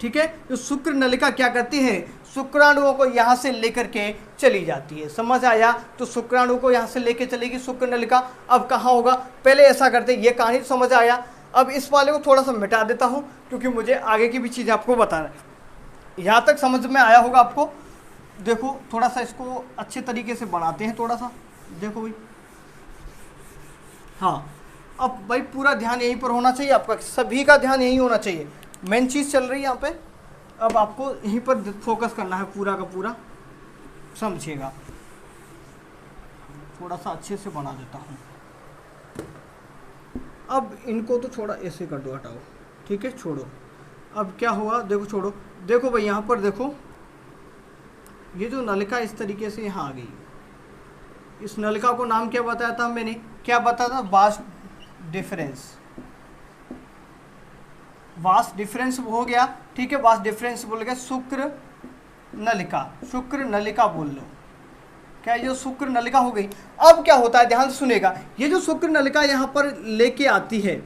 ठीक है। तो शुक्र नलिका क्या करती है? शुक्राणुओं को यहाँ से लेकर के चली जाती है। समझ आया? तो शुक्राणु को यहाँ से लेके चलेगी शुक्र नलिका। अब कहाँ होगा? पहले ऐसा करते, ये कहानी समझ आया। अब इस वाले को थोड़ा सा मिटा देता हूँ क्योंकि मुझे आगे की भी चीज़ें आपको बताना है। यहाँ तक समझ में आया होगा आपको। देखो थोड़ा सा इसको अच्छे तरीके से बनाते हैं, थोड़ा सा देखो भाई। हाँ, अब भाई पूरा ध्यान यहीं पर होना चाहिए, आपका सभी का ध्यान यहीं होना चाहिए। मेन चीज़ चल रही है यहाँ पे। अब आपको यहीं पर फोकस करना है पूरा का पूरा, समझिएगा। थोड़ा सा अच्छे से बना देता हूँ। अब इनको तो थोड़ा ऐसे कर दो, हटाओ, ठीक है, छोड़ो। अब क्या हुआ, देखो, छोड़ो, देखो भाई यहाँ पर देखो, ये जो नलिका इस तरीके से यहाँ आ गई। इस नलिका को नाम क्या बताया था मैंने, क्या बताया था, वास्ट डिफरेंस। वास्ट डिफरेंस हो गया, ठीक है, वास्ट डिफरेंस बोल गया, शुक्र नलिका, शुक्र नलिका बोल लो, क्या ये शुक्र नलिका हो गई। अब क्या होता है, ध्यान से सुनेगा, ये जो शुक्र नलिका यहाँ पर लेके आती है,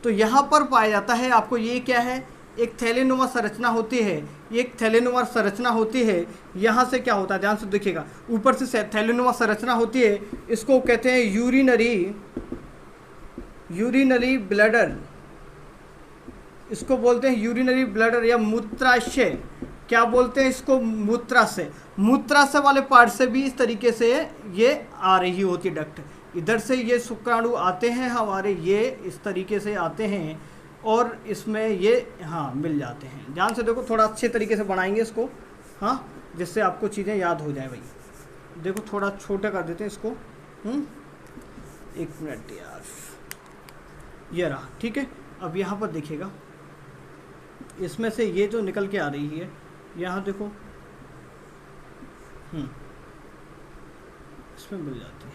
तो यहाँ पर पाया जाता है आपको, ये क्या है, एक थैलेनुमा संरचना होती है, एक थैलेनुमा संरचना होती है। यहाँ से क्या होता है, ध्यान से देखिएगा, ऊपर से थैलेनुमा संरचना होती है, इसको कहते हैं यूरिनरी ब्लैडर, इसको बोलते हैं यूरिनरी ब्लैडर या मूत्राशय। क्या बोलते हैं इसको, मूत्राशय। मूत्राशय वाले पार्ट से भी इस तरीके से ये आ रही होती है डक्ट, इधर से ये शुक्राणु आते हैं हमारे, ये इस तरीके से आते हैं और इसमें ये हाँ मिल जाते हैं। ध्यान से देखो, थोड़ा अच्छे तरीके से बनाएंगे इसको, हाँ, जिससे आपको चीज़ें याद हो जाए भाई। देखो थोड़ा छोटा कर देते हैं इसको, एक मिनट यार, ये रहा, ठीक है। अब यहाँ पर देखिएगा, इसमें से ये जो निकल के आ रही है, यहाँ देखो, इसमें मिल जाती है,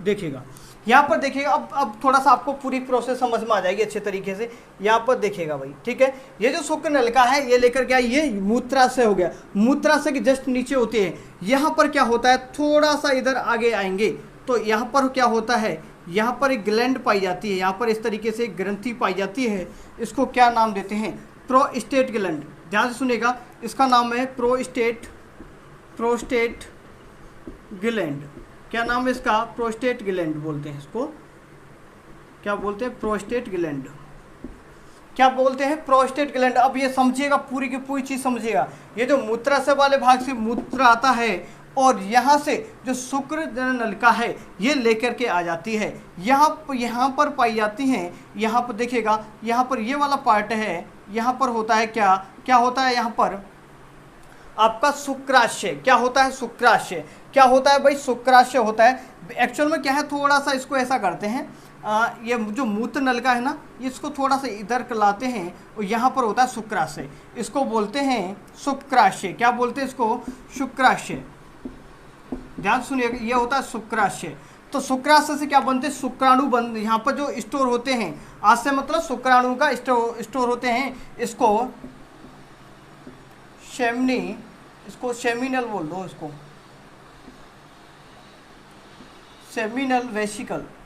देखिएगा यहाँ पर देखिएगा। अब थोड़ा सा आपको पूरी प्रोसेस समझ में आ जाएगी अच्छे तरीके से। यहाँ पर देखिएगा भाई, ठीक है, ये जो शुक्र नलिका है, ये लेकर क्या, ये मूत्राशय हो गया, मूत्राशय की जस्ट नीचे होती है। यहाँ पर क्या होता है, थोड़ा सा इधर आगे आएंगे तो यहाँ पर क्या होता है, यहाँ पर एक ग्लैंड पाई जाती है, यहाँ पर इस तरीके से एक ग्रंथि पाई जाती है। इसको क्या नाम देते हैं, प्रोस्टेट ग्लैंड। ध्यान से सुनेगा, इसका नाम है प्रोस्टेट ग्लैंड। क्या नाम है इसका, प्रोस्टेट ग्लैंड बोलते हैं इसको। क्या बोलते हैं, प्रोस्टेट ग्लैंड। क्या बोलते हैं, प्रोस्टेट ग्लैंड। अब ये समझिएगा, पूरी की पूरी चीज़ समझिएगा। ये जो मूत्राशय वाले भाग से मूत्र आता है और यहाँ से जो शुक्र नलिका है ये लेकर के आ जाती है, यहाँ पर पाई जाती हैं। यहाँ पर देखिएगा, यहाँ पर ये वाला पार्ट है, यहाँ पर होता है क्या होता है, यहाँ पर आपका शुक्राशय। क्या होता है, शुक्राशय। क्या होता है भाई, शुक्राशय होता है। एक्चुअल में क्या है, थोड़ा सा इसको ऐसा करते हैं, ये जो मूत्र नलिका है ना, इसको थोड़ा सा इधर लाते हैं और यहाँ पर होता है शुक्राशय, इसको बोलते हैं शुक्राशय। क्या बोलते हैं इसको, शुक्राशय। ध्यान सुनिए, ये होता है शुक्राशय। तो शुक्राशय से क्या बनते हैं, शुक्राणु बन, यहाँ पर जो स्टोर होते हैं, आशय मतलब शुक्राणु का स्टोर होते हैं। इसको सेमिनल बोल दो, इसको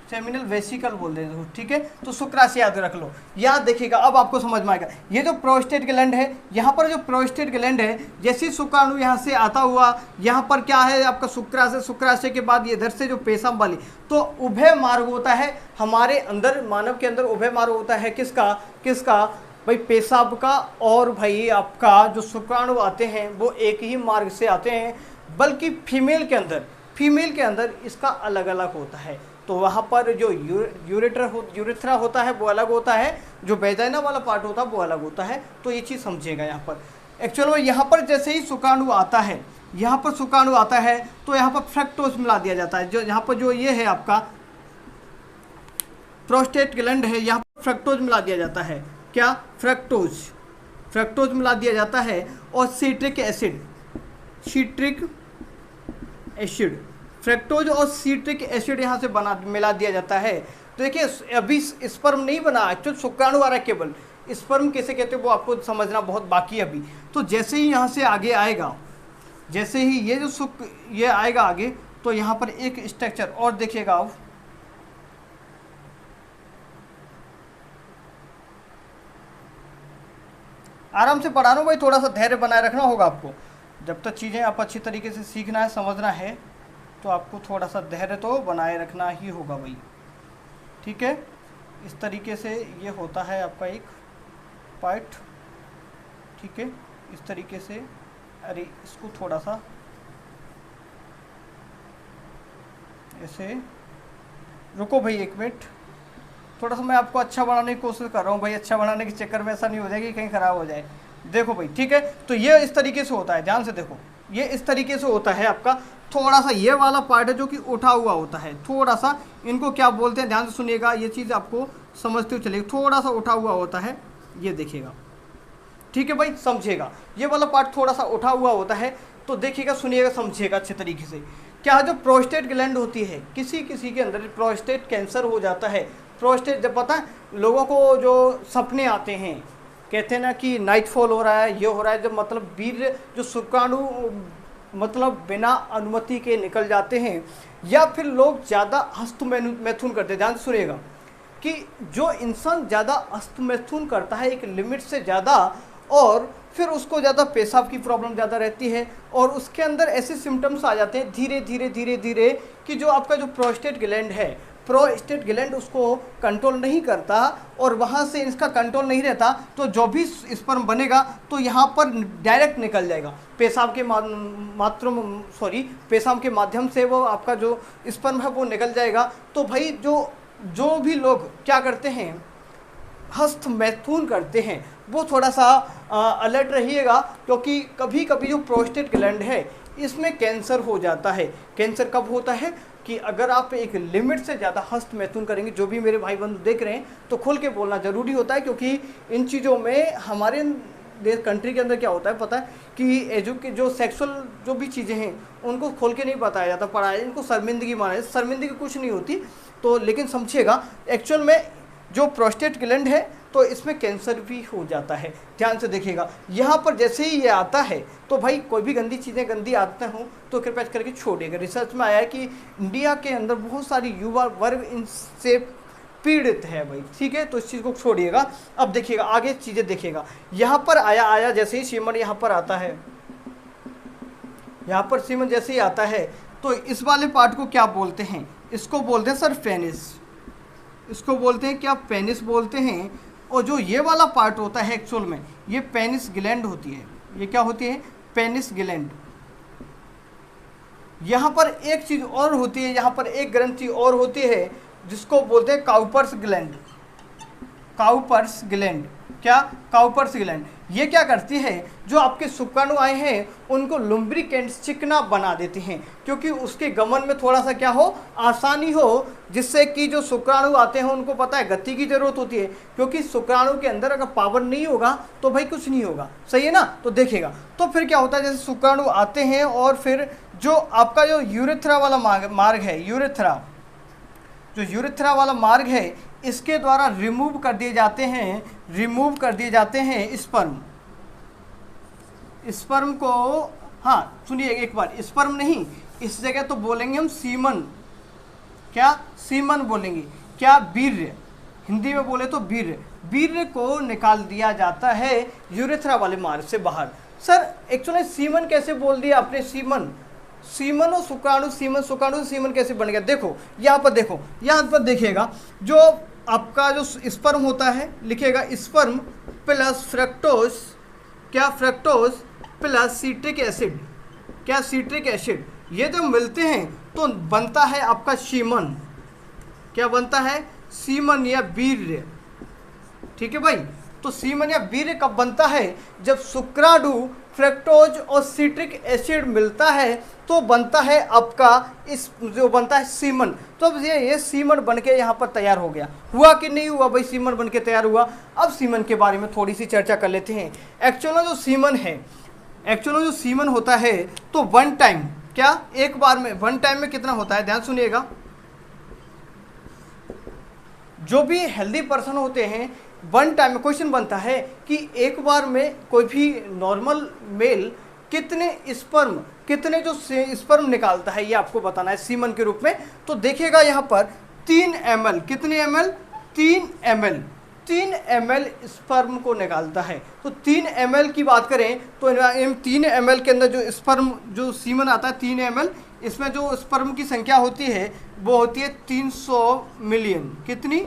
सेमिनल वेसिकल बोल देते हो, ठीक है। तो शुक्राशय याद रख लो, याद देखिएगा, अब आपको समझ में आएगा। ये जो प्रोस्टेट ग्लैंड है, यहाँ पर जो प्रोस्टेट ग्लैंड है, जैसे शुक्राणु यहाँ से आता हुआ, यहाँ पर क्या है आपका शुक्राशय, शुक्राशय के बाद ये इधर से जो पेशाब वाली, तो उभय मार्ग होता है हमारे अंदर, मानव के अंदर उभय मार्ग होता है। किसका भाई, पेशाब का। और भाई आपका जो शुक्राणु आते हैं वो एक ही मार्ग से आते हैं, बल्कि फीमेल के अंदर इसका अलग अलग होता है। तो वहाँ पर जो यूरेथ्रा होता है वो अलग होता है, जो वेजाइना वाला पार्ट होता है वो अलग होता है। तो ये चीज़ समझिएगा। यहाँ पर एक्चुअल में यहाँ पर जैसे ही शुक्राणु आता है, यहाँ पर शुक्राणु आता है तो यहाँ पर फ्रक्टोज मिला दिया जाता है। जो यहाँ पर जो ये है आपका प्रोस्टेट ग्लैंड है, यहाँ पर फ्रक्टोज मिला दिया जाता है। क्या, फ्रक्टोज मिला दिया जाता है। और सिट्रिक एसिड, फ्रक्टोज और सिट्रिक एसिड यहाँ से मिला दिया जाता है। तो देखिए, अभी स्पर्म नहीं बना, एक्चुअल शुक्राणु आ रहा है केवल। स्पर्म कैसे कहते हैं वो आपको समझना बहुत बाकी है अभी। तो जैसे ही यहाँ से आगे आएगा, जैसे ही ये जो ये आएगा आगे, तो यहाँ पर एक स्ट्रक्चर और देखिएगा आप, आराम से पढ़ा रहा हूँ भाई, थोड़ा सा धैर्य बनाए रखना होगा आपको। जब तक चीज़ें आप अच्छी तरीके से सीखना है, समझना है, तो आपको थोड़ा सा धैर्य तो बनाए रखना ही होगा भाई, ठीक है। इस तरीके से ये होता है आपका एक पार्ट, ठीक है, इस तरीके से। अरे इसको थोड़ा सा ऐसे, रुको भाई एक मिनट, थोड़ा सा मैं आपको अच्छा बनाने की कोशिश कर रहा हूँ भाई, अच्छा बनाने के चक्कर में ऐसा नहीं हो जाए कि कहीं ख़राब हो जाए। देखो भाई ठीक है, तो ये इस तरीके से होता है, ध्यान से देखो, ये इस तरीके से होता है आपका। थोड़ा सा ये वाला पार्ट है जो कि उठा हुआ होता है, थोड़ा सा इनको क्या बोलते हैं, ध्यान से सुनिएगा, ये चीज़ आपको समझते हुए चलेगी। थोड़ा सा उठा हुआ होता है, ये देखिएगा, ठीक है भाई, समझिएगा। ये वाला पार्ट थोड़ा सा उठा हुआ होता है, तो देखिएगा, सुनिएगा, समझिएगा अच्छे तरीके से। क्या जो प्रोस्टेट ग्लैंड होती है, किसी किसी के अंदर प्रोस्टेट कैंसर हो जाता है। प्रोस्टेट, जब पता है लोगों को जो सपने आते हैं, कहते हैं ना कि नाइट फॉल हो रहा है, ये हो रहा है, जब मतलब वीर्य जो शुक्राणु मतलब बिना अनुमति के निकल जाते हैं, या फिर लोग ज़्यादा हस्तमैथुन करते हैं। ध्यान से सुनिएगा कि जो इंसान ज़्यादा हस्तमैथुन करता है एक लिमिट से ज़्यादा, और फिर उसको ज़्यादा पेशाब की प्रॉब्लम ज़्यादा रहती है, और उसके अंदर ऐसे सिम्टम्स आ जाते हैं धीरे धीरे धीरे धीरे कि जो आपका जो प्रोस्टेट ग्लैंड है, प्रोस्टेट ग्लैंड उसको कंट्रोल नहीं करता, और वहाँ से इसका कंट्रोल नहीं रहता, तो जो भी स्पर्म बनेगा तो यहाँ पर डायरेक्ट निकल जाएगा पेशाब के पेशाब के माध्यम से वो आपका जो स्पर्म है वो निकल जाएगा। तो भाई जो भी लोग क्या करते हैं, हस्त मैथुन करते हैं, वो थोड़ा सा अलर्ट रहिएगा, क्योंकि कभी कभी जो प्रोस्टेट ग्लैंड है इसमें कैंसर हो जाता है। कैंसर कब होता है कि अगर आप एक लिमिट से ज़्यादा हस्त मैथुन करेंगे। जो भी मेरे भाई बंधु देख रहे हैं तो खुल के बोलना ज़रूरी होता है, क्योंकि इन चीज़ों में हमारे देश कंट्री के अंदर क्या होता है पता है कि जो सेक्सुअल जो भी चीज़ें हैं उनको खोल के नहीं बताया जाता, पढ़ाया, इनको शर्मिंदगी माना जाता। शर्मिंदगी कुछ नहीं होती, तो लेकिन समझिएगा एक्चुअल में जो प्रोस्टेट ग्लैंड है तो इसमें कैंसर भी हो जाता है। ध्यान से देखिएगा, यहाँ पर जैसे ही ये आता है तो भाई कोई भी गंदी चीज़ें, गंदी आदतें हों तो कृपया करके छोड़िएगा। रिसर्च में आया है कि इंडिया के अंदर बहुत सारी युवा वर्ग इनसे पीड़ित है भाई, ठीक है, तो इस चीज़ को छोड़िएगा। अब देखिएगा आगे चीज़ें देखिएगा, यहाँ पर आया जैसे ही सीमन यहाँ पर आता है, यहाँ पर सीमन जैसे ही आता है तो इस वाले पार्ट को क्या बोलते हैं, इसको बोलते हैं सर पेनिस, इसको बोलते हैं क्या, पेनिस बोलते हैं। और जो ये वाला पार्ट होता है एक्चुअल में ये पेनिस ग्लैंड होती है। ये क्या होती है, पेनिस ग्लैंड। यहाँ पर एक चीज़ और होती है, यहाँ पर एक ग्रंथि और होती है जिसको बोलते हैं काउपर्स ग्लैंड। काउपर्स ग्लैंड, क्या, काउपर्स ग्लैंड। ये क्या करती है, जो आपके शुक्राणु आए हैं उनको लुम्ब्रिकेंट्स, चिकना बना देती हैं, क्योंकि उसके गमन में थोड़ा सा क्या हो, आसानी हो, जिससे कि जो शुक्राणु आते हैं उनको पता है गति की ज़रूरत होती है, क्योंकि शुक्राणु के अंदर अगर पावर नहीं होगा तो भाई कुछ नहीं होगा, सही है ना। तो देखिएगा तो फिर क्या होता है, जैसे शुक्राणु आते हैं और फिर जो आपका जो यूरेथ्रा वाला मार्ग है, यूरेथ्रा, जो यूरेथ्रा वाला मार्ग है इसके द्वारा रिमूव कर दिए जाते हैं स्पर्म को। हाँ सुनिए एक बार, स्पर्म नहीं, इस जगह तो बोलेंगे हम सीमन, क्या, सीमन बोलेंगे, क्या, वीर्य, हिंदी में बोले तो वीर्य को निकाल दिया जाता है यूरेथ्रा वाले मार्ग से बाहर। सर एक्चुअली सीमन कैसे बोल दिया आपने, सीमन और शुक्राणु, शुक्राणु सीमन कैसे बन गया। देखो यहाँ पर देखो, यहाँ पर देखिएगा, जो आपका जो स्पर्म होता है, लिखिएगा स्पर्म प्लस फ्रक्टोज, क्या, फ्रक्टोज प्लस सिट्रिक एसिड, क्या, सिट्रिक एसिड, ये जब मिलते हैं तो बनता है आपका सीमन। क्या बनता है, सीमन या वीर्य, ठीक है भाई। तो सीमन या वीर्य कब बनता है, जब शुक्राणु, फ्रक्टोज और सिट्रिक एसिड मिलता है तो बनता है आपका इस जो बनता है सीमन। तो अब ये सीमन बन के यहाँ पर तैयार हो गया, हुआ कि नहीं हुआ भाई, सीमन बन के तैयार हुआ। अब सीमन के बारे में थोड़ी सी चर्चा कर लेते हैं। एक्चुअल जो सीमन है, एक्चुअल जो सीमन होता है तो वन टाइम, क्या, एक बार में, वन टाइम में कितना होता है, ध्यान सुनिएगा, जो भी हेल्दी पर्सन होते हैं वन टाइम में क्वेश्चन बनता है कि एक बार में कोई भी नॉर्मल मेल कितने जो स्पर्म निकालता है, ये आपको बताना है सीमन के रूप में। तो देखिएगा यहाँ पर 3 ml, कितने ml, 3 ml स्पर्म को निकालता है। तो 3 ml की बात करें तो 3 ml के अंदर जो स्पर्म, जो सीमन आता है 3 ml, इसमें जो स्पर्म की संख्या होती है वो होती है 300 मिलियन। कितनी,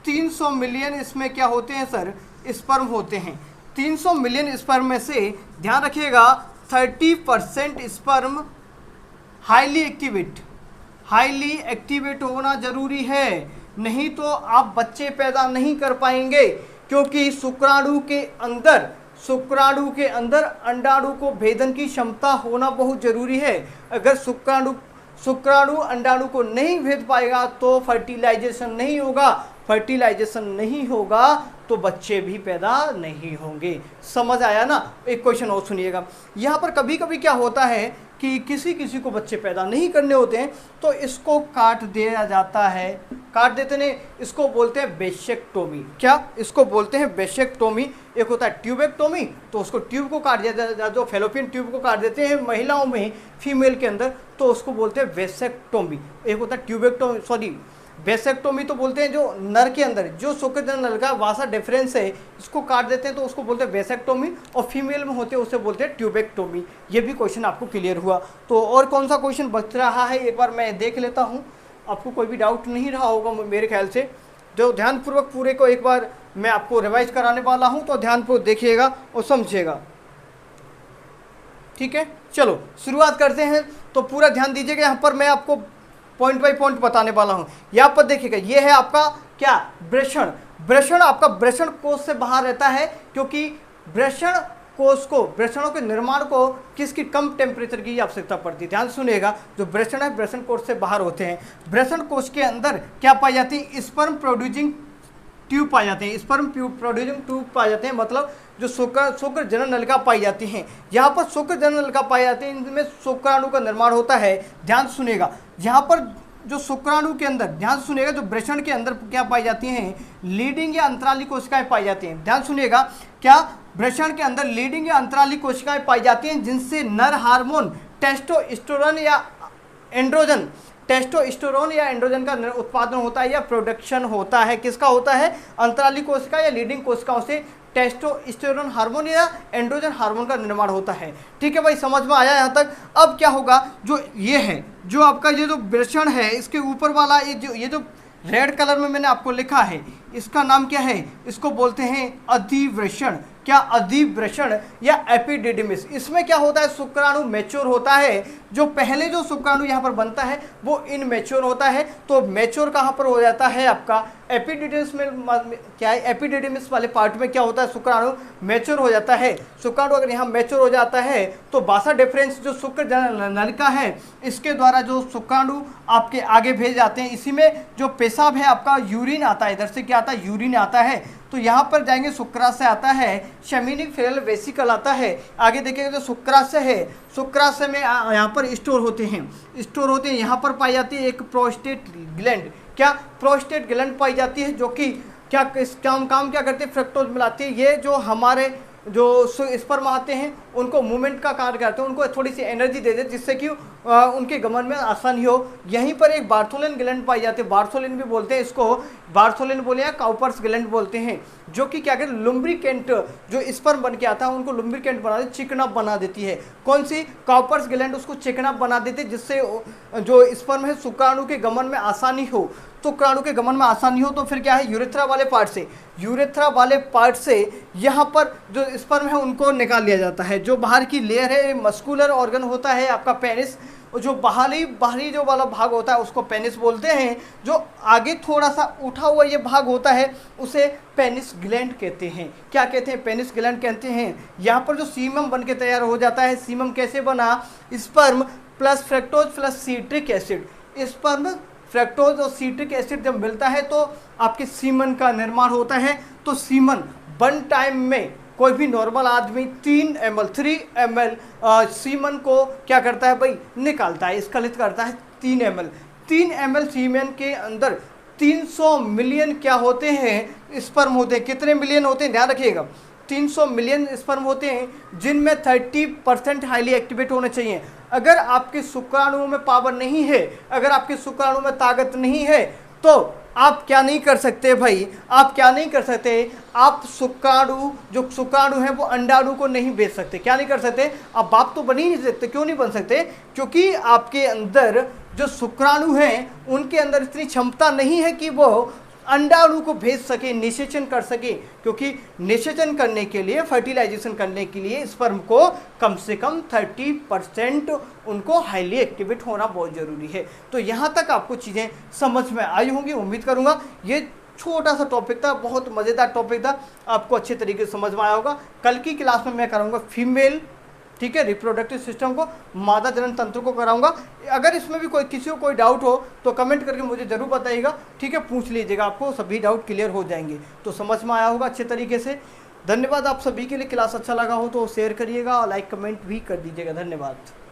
300 मिलियन इसमें क्या होते हैं सर, स्पर्म होते हैं। 300 मिलियन स्पर्म में से ध्यान रखिएगा 30% स्पर्म हाईली एक्टिवेट होना जरूरी है। नहीं तो आप बच्चे पैदा नहीं कर पाएंगे, क्योंकि शुक्राणु के अंदर अंडाणु को भेदन की क्षमता होना बहुत जरूरी है। अगर शुक्राणु अंडाणु को नहीं भेद पाएगा तो फर्टिलाइजेशन नहीं होगा तो बच्चे भी पैदा नहीं होंगे। समझ आया ना? एक क्वेश्चन और सुनिएगा। यहाँ पर कभी कभी क्या होता है कि किसी को बच्चे पैदा नहीं करने होते हैं तो इसको काट दिया जाता है, काट देते हैं, इसको बोलते हैं वेसेक्टोमी। क्या इसको बोलते हैं? वेसेक्टोमी। एक होता है ट्यूबेक्टोमी, तो उसको ट्यूब को काट दिया जाता है, जो फेलोपियन ट्यूब को काट देते हैं महिलाओं में, फीमेल के अंदर, तो उसको बोलते हैं वेसेक्टोमी। एक होता है वेसेक्टोमी तो बोलते हैं जो नर के अंदर जो शुक्रजनन नलिका वहाँ सा डिफरेंस है, इसको काट देते हैं तो उसको बोलते हैं वेसेक्टोमी, और फीमेल में होते हैं उसे बोलते हैं ट्यूबेक्टोमी। ये भी क्वेश्चन आपको क्लियर हुआ। तो और कौन सा क्वेश्चन बच रहा है एक बार मैं देख लेता हूँ, आपको कोई भी डाउट नहीं रहा होगा मेरे ख्याल से। जो ध्यानपूर्वक पूरे को एक बार मैं आपको रिवाइज कराने वाला हूँ, तो ध्यानपूर्वक देखिएगा और समझिएगा, ठीक है। चलो शुरुआत करते हैं। तो पूरा ध्यान दीजिएगा, यहाँ पर मैं आपको पॉइंट बाय पॉइंट बताने वाला हूँ। यहाँ पर देखिएगा, ये है आपका क्या वृषण आपका वृषण कोश से बाहर रहता है, क्योंकि वृषणों के निर्माण को किसकी कम टेम्परेचर की आवश्यकता पड़ती है। ध्यान सुनिएगा, जो वृषण है वृषण कोश से बाहर होते हैं। वृषण कोश के अंदर क्या पाई जाती है? स्पर्म प्रोड्यूसिंग ट्यूब पाए जाते हैं, मतलब जो शुक्र जनन नलिका पाई जाती हैं। यहाँ पर शुक्र जनन नलिका पाई जाती है, इनमें शुक्राणु का निर्माण होता है। ध्यान सुनिएगा, यहाँ पर जो शुक्राणु के अंदर, ध्यान सुनिएगा, जो वृषण के अंदर क्या पाई जाती हैं? लीडिंग या अंतराली कोशिकाएं पाई जाती हैं। ध्यान सुनिएगा, क्या वृषण के अंदर लीडिंग या अंतराली कोशिकाएं पाई जाती हैं, जिनसे नर हार्मोन टेस्टोस्टेरोन या एंड्रोजन का उत्पादन होता है या प्रोडक्शन होता है। किसका होता है? अंतराली कोशिका या लीडिंग कोशिकाओं से टेस्टोस्टेरोन हार्मोन या एंड्रोजन हार्मोन का निर्माण होता है। ठीक है भाई, समझ में आया यहाँ तक? अब क्या होगा, जो ये है, जो आपका ये जो वृषण है, इसके ऊपर वाला ये जो रेड कलर में मैंने आपको लिखा है, इसका नाम क्या है? इसको बोलते हैं अधिवृषण। क्या? अधिवृषण या एपिडिडिमिस। इसमें क्या होता है? शुक्राणु मैच्योर होता है। जो पहले जो शुक्राणु यहाँ पर बनता है वो इनमैच्योर होता है। तो मैच्योर कहाँ पर हो जाता है? आपका एपिडिडिमिस में। क्या है? एपिडिडिमिस वाले पार्ट में क्या होता है? शुक्राणु मैच्योर हो जाता है। शुक्राणु अगर यहाँ मैच्योर हो जाता है तो बासा डिफरेंस जो शुक्र नलिका है, इसके द्वारा जो शुक्राणु आपके आगे भेज जाते हैं, इसी में जो पेशाब है आपका, यूरिन आता है। इधर से क्या आता है? यूरिन आता है। तो यहाँ पर जाएंगे, शुक्राशय आता है, सेमिनिफेरल वेसिकल आता है। आगे देखिएगा, जो शुक्राशय है, शुक्राशय में यहाँ पर स्टोर होते हैं। यहाँ पर पाई जाती है एक प्रोस्टेट ग्लैंड। क्या? प्रोस्टेट ग्लैंड पाई जाती है, जो कि क्या काम क्या करती है? फ्रक्टोज मिलाती है। ये जो हमारे जो स्पर्म आते हैं उनको मूवमेंट का कार्य करते हैं, उनको थोड़ी सी एनर्जी दे दे, जिससे कि उनके गमन में आसानी हो। यहीं पर एक बार्थोलिन ग्लैंड पाई जाती है, बार्थोलिन भी बोलते हैं इसको, बार्थोलिन बोले या काउपर्स ग्लैंड बोलते हैं, जो कि क्या कहते हैं? लुम्ब्रिकेंट, जो स्पर्म बन के आता है उनको लुम्ब्रिकेंट बना देती, चिकना बना देती है। कौन सी? काउपर्स ग्लैंड उसको चिकना बना देती है, जिससे जो स्पर्म है शुक्राणु के गमन में आसानी हो। तो शुक्राणु के गमन में आसानी हो तो फिर क्या है? यूरेथ्रा वाले पार्ट से यहाँ पर जो स्पर्म है उनको निकाल लिया जाता है। जो बाहर की लेयर है, मस्कुलर ऑर्गन होता है आपका पेनिस, जो बाहरी जो वाला भाग होता है उसको पेनिस बोलते हैं। जो आगे थोड़ा सा उठा हुआ ये भाग होता है उसे पेनिस ग्लैंड कहते हैं। क्या कहते हैं? पेनिस ग्लैंड कहते हैं। यहाँ पर जो सीमम बन के तैयार हो जाता है, सीमम कैसे बना? Sperm plus fructose plus citric acid. Sperm, fructose और सिट्रिक एसिड जब मिलता है तो आपके सीमन का निर्माण होता है। तो सीमन वन टाइम में कोई भी नॉर्मल आदमी 3 ml सीमन को क्या करता है भाई? निकालता है, स्खलित करता है 3 ml सीमन के अंदर 300 मिलियन क्या होते हैं? स्पर्म होते हैं। कितने मिलियन होते हैं? ध्यान रखिएगा, 300 मिलियन स्पर्म होते हैं, जिनमें 30% हाईली एक्टिवेट होने चाहिए। अगर आपके शुक्राणु में पावर नहीं है, अगर आपके शुक्राणु में ताकत नहीं है, तो आप क्या नहीं कर सकते भाई? आप क्या नहीं कर सकते? आप जो शुक्राणु है वो अंडाणु को नहीं बेच सकते। क्या नहीं कर सकते? आप बाप तो बन ही नहीं सकते। क्यों नहीं बन सकते? क्योंकि आपके अंदर जो शुक्राणु हैं उनके अंदर इतनी क्षमता नहीं है कि वो अंडाणु को भेज सके, निषेचन कर सके, क्योंकि निषेचन करने के लिए, फर्टिलाइजेशन करने के लिए स्पर्म को कम से कम 30% उनको हाईली एक्टिवेट होना बहुत ज़रूरी है। तो यहाँ तक आपको चीज़ें समझ में आई होंगी, उम्मीद करूँगा। ये छोटा सा टॉपिक था, बहुत मज़ेदार टॉपिक था, आपको अच्छे तरीके से समझ में आया होगा। कल की क्लास में मैं कराऊंगा फीमेल, ठीक है, रिप्रोडक्टिव सिस्टम को, मादा जनन तंत्र को कराऊंगा। अगर इसमें भी किसी को कोई डाउट हो तो कमेंट करके मुझे ज़रूर बताइएगा, ठीक है, पूछ लीजिएगा, आपको सभी डाउट क्लियर हो जाएंगे। तो समझ में आया होगा अच्छे तरीके से। धन्यवाद आप सभी के लिए। क्लास अच्छा लगा हो तो शेयर करिएगा और लाइक कमेंट भी कर दीजिएगा। धन्यवाद।